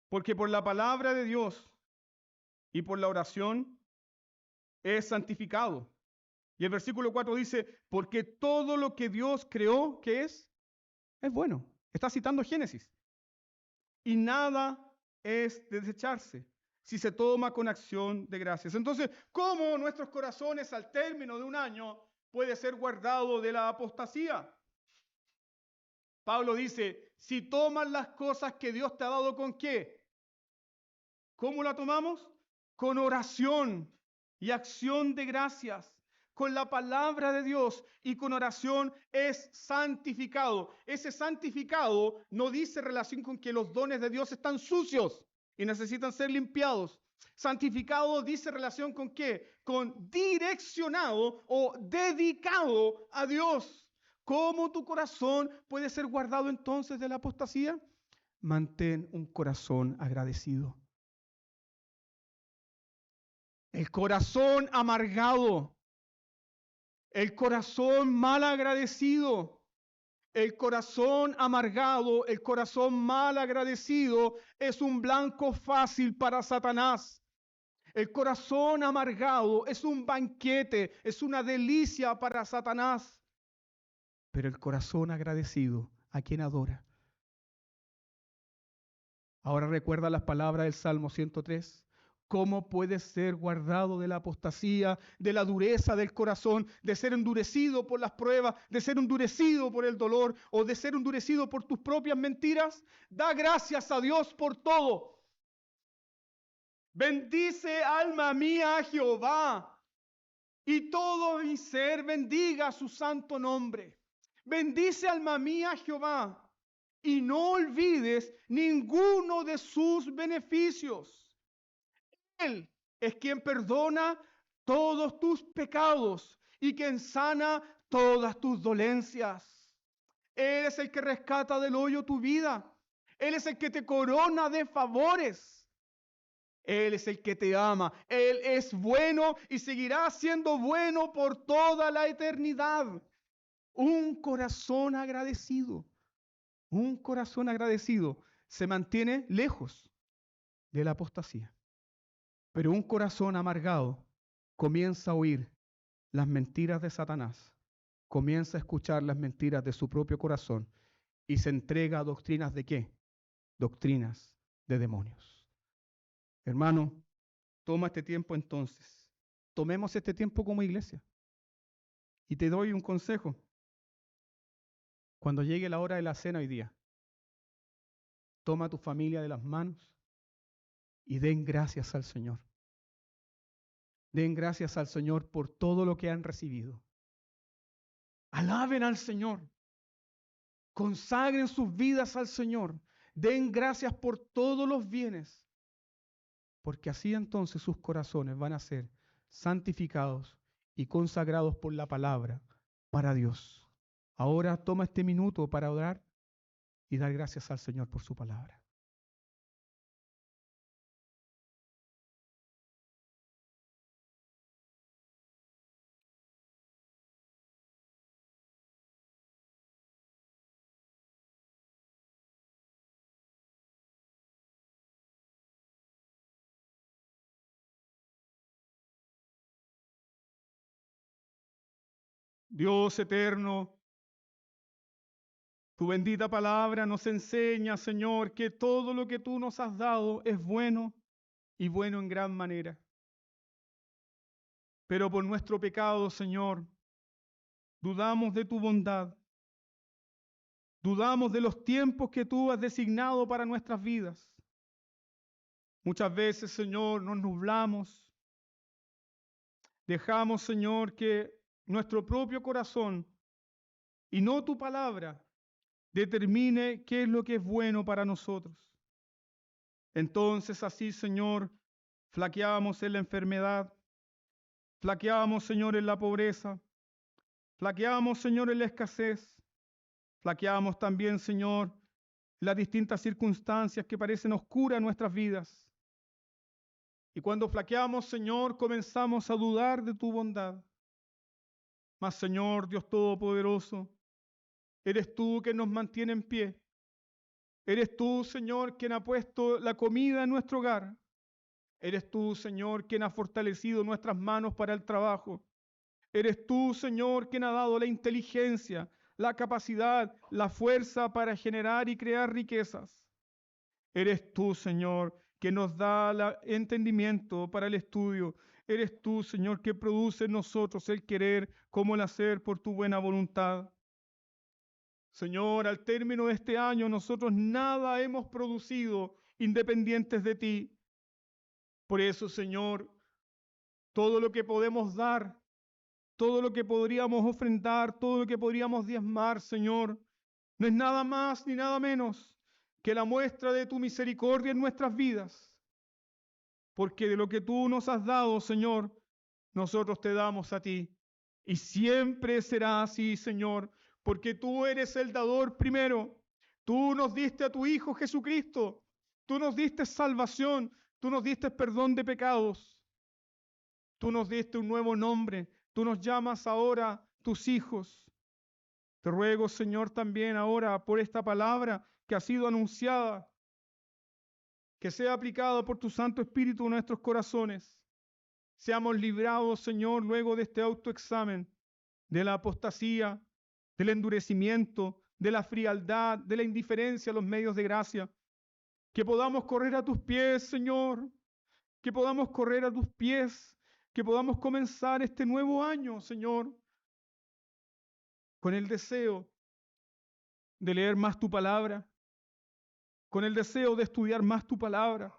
Porque por la palabra de Dios y por la oración es santificado. Y el versículo 4 dice, porque todo lo que Dios creó, ¿qué es? Es bueno. Está citando Génesis. Y nada es de desecharse si se toma con acción de gracias. Entonces, ¿cómo nuestros corazones al término de un año puede ser guardado de la apostasía? Pablo dice, si tomas las cosas que Dios te ha dado, ¿con qué? ¿Cómo la tomamos? Con oración y acción de gracias. Con la palabra de Dios y con oración es santificado. Ese santificado no dice relación con que los dones de Dios están sucios y necesitan ser limpiados. Santificado dice relación con qué? Con direccionado o dedicado a Dios. ¿Cómo tu corazón puede ser guardado entonces de la apostasía? Mantén un corazón agradecido. El corazón amargado, el corazón mal agradecido, el corazón amargado, el corazón mal agradecido es un blanco fácil para Satanás. El corazón amargado es un banquete, es una delicia para Satanás. Pero el corazón agradecido, ¿a quién adora? Ahora recuerda las palabras del Salmo 103. ¿Cómo puedes ser guardado de la apostasía, de la dureza del corazón, de ser endurecido por las pruebas, de ser endurecido por el dolor o de ser endurecido por tus propias mentiras? Da gracias a Dios por todo. Bendice, alma mía, a Jehová, y todo mi ser bendiga su santo nombre. Bendice, alma mía, a Jehová, y no olvides ninguno de sus beneficios. Él es quien perdona todos tus pecados y quien sana todas tus dolencias. Él es el que rescata del hoyo tu vida. Él es el que te corona de favores. Él es el que te ama. Él es bueno y seguirá siendo bueno por toda la eternidad. Un corazón agradecido se mantiene lejos de la apostasía. Pero un corazón amargado comienza a oír las mentiras de Satanás, comienza a escuchar las mentiras de su propio corazón y se entrega a doctrinas ¿de qué? Doctrinas de demonios. Hermano, toma este tiempo entonces. Tomemos este tiempo como iglesia. Y te doy un consejo. Cuando llegue la hora de la cena hoy día, toma a tu familia de las manos y den gracias al Señor. Den gracias al Señor por todo lo que han recibido. Alaben al Señor. Consagren sus vidas al Señor. Den gracias por todos los bienes. Porque así entonces sus corazones van a ser santificados y consagrados por la palabra para Dios. Ahora toma este minuto para orar y dar gracias al Señor por su palabra. Dios eterno, tu bendita palabra nos enseña, Señor, que todo lo que tú nos has dado es bueno y bueno en gran manera. Pero por nuestro pecado, Señor, dudamos de tu bondad. Dudamos de los tiempos que tú has designado para nuestras vidas. Muchas veces, Señor, nos nublamos. Dejamos, Señor, que nuestro propio corazón y no tu palabra determine qué es lo que es bueno para nosotros. Entonces así, Señor, flaqueamos en la enfermedad, flaqueamos, Señor, en la pobreza, flaqueamos, Señor, en la escasez, flaqueamos también, Señor, en las distintas circunstancias que parecen oscuras en nuestras vidas. Y cuando flaqueamos, Señor, comenzamos a dudar de tu bondad. Mas, Señor, Dios Todopoderoso, eres tú quien nos mantiene en pie. Eres tú, Señor, quien ha puesto la comida en nuestro hogar. Eres tú, Señor, quien ha fortalecido nuestras manos para el trabajo. Eres tú, Señor, quien ha dado la inteligencia, la capacidad, la fuerza para generar y crear riquezas. Eres tú, Señor, que nos da el entendimiento para el estudio. Eres tú, Señor, que produce en nosotros el querer como el hacer por tu buena voluntad. Señor, al término de este año nosotros nada hemos producido independientes de ti. Por eso, Señor, todo lo que podemos dar, todo lo que podríamos ofrendar, todo lo que podríamos diezmar, Señor, no es nada más ni nada menos que la muestra de tu misericordia en nuestras vidas. Porque de lo que tú nos has dado, Señor, nosotros te damos a ti. Y siempre será así, Señor, porque tú eres el dador primero. Tú nos diste a tu Hijo Jesucristo. Tú nos diste salvación. Tú nos diste perdón de pecados. Tú nos diste un nuevo nombre. Tú nos llamas ahora tus hijos. Te ruego, Señor, también ahora por esta palabra que ha sido anunciada, que sea aplicada por tu Santo Espíritu en nuestros corazones. seamos librados, Señor, luego de este autoexamen, de la apostasía, del endurecimiento, de la frialdad, de la indiferencia a los medios de gracia. Que podamos correr a tus pies, Señor, que podamos correr a tus pies, que podamos comenzar este nuevo año, Señor, con el deseo de leer más tu palabra, con el deseo de estudiar más tu palabra,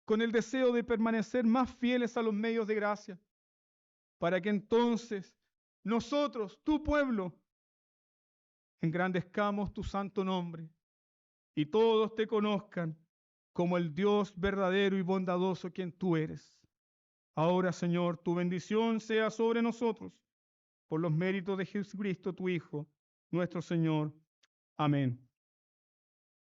con el deseo de permanecer más fieles a los medios de gracia, para que entonces nosotros, tu pueblo, engrandezcamos tu santo nombre y todos te conozcan como el Dios verdadero y bondadoso quien tú eres. Ahora, Señor, tu bendición sea sobre nosotros, por los méritos de Jesucristo, tu Hijo, nuestro Señor. Amén.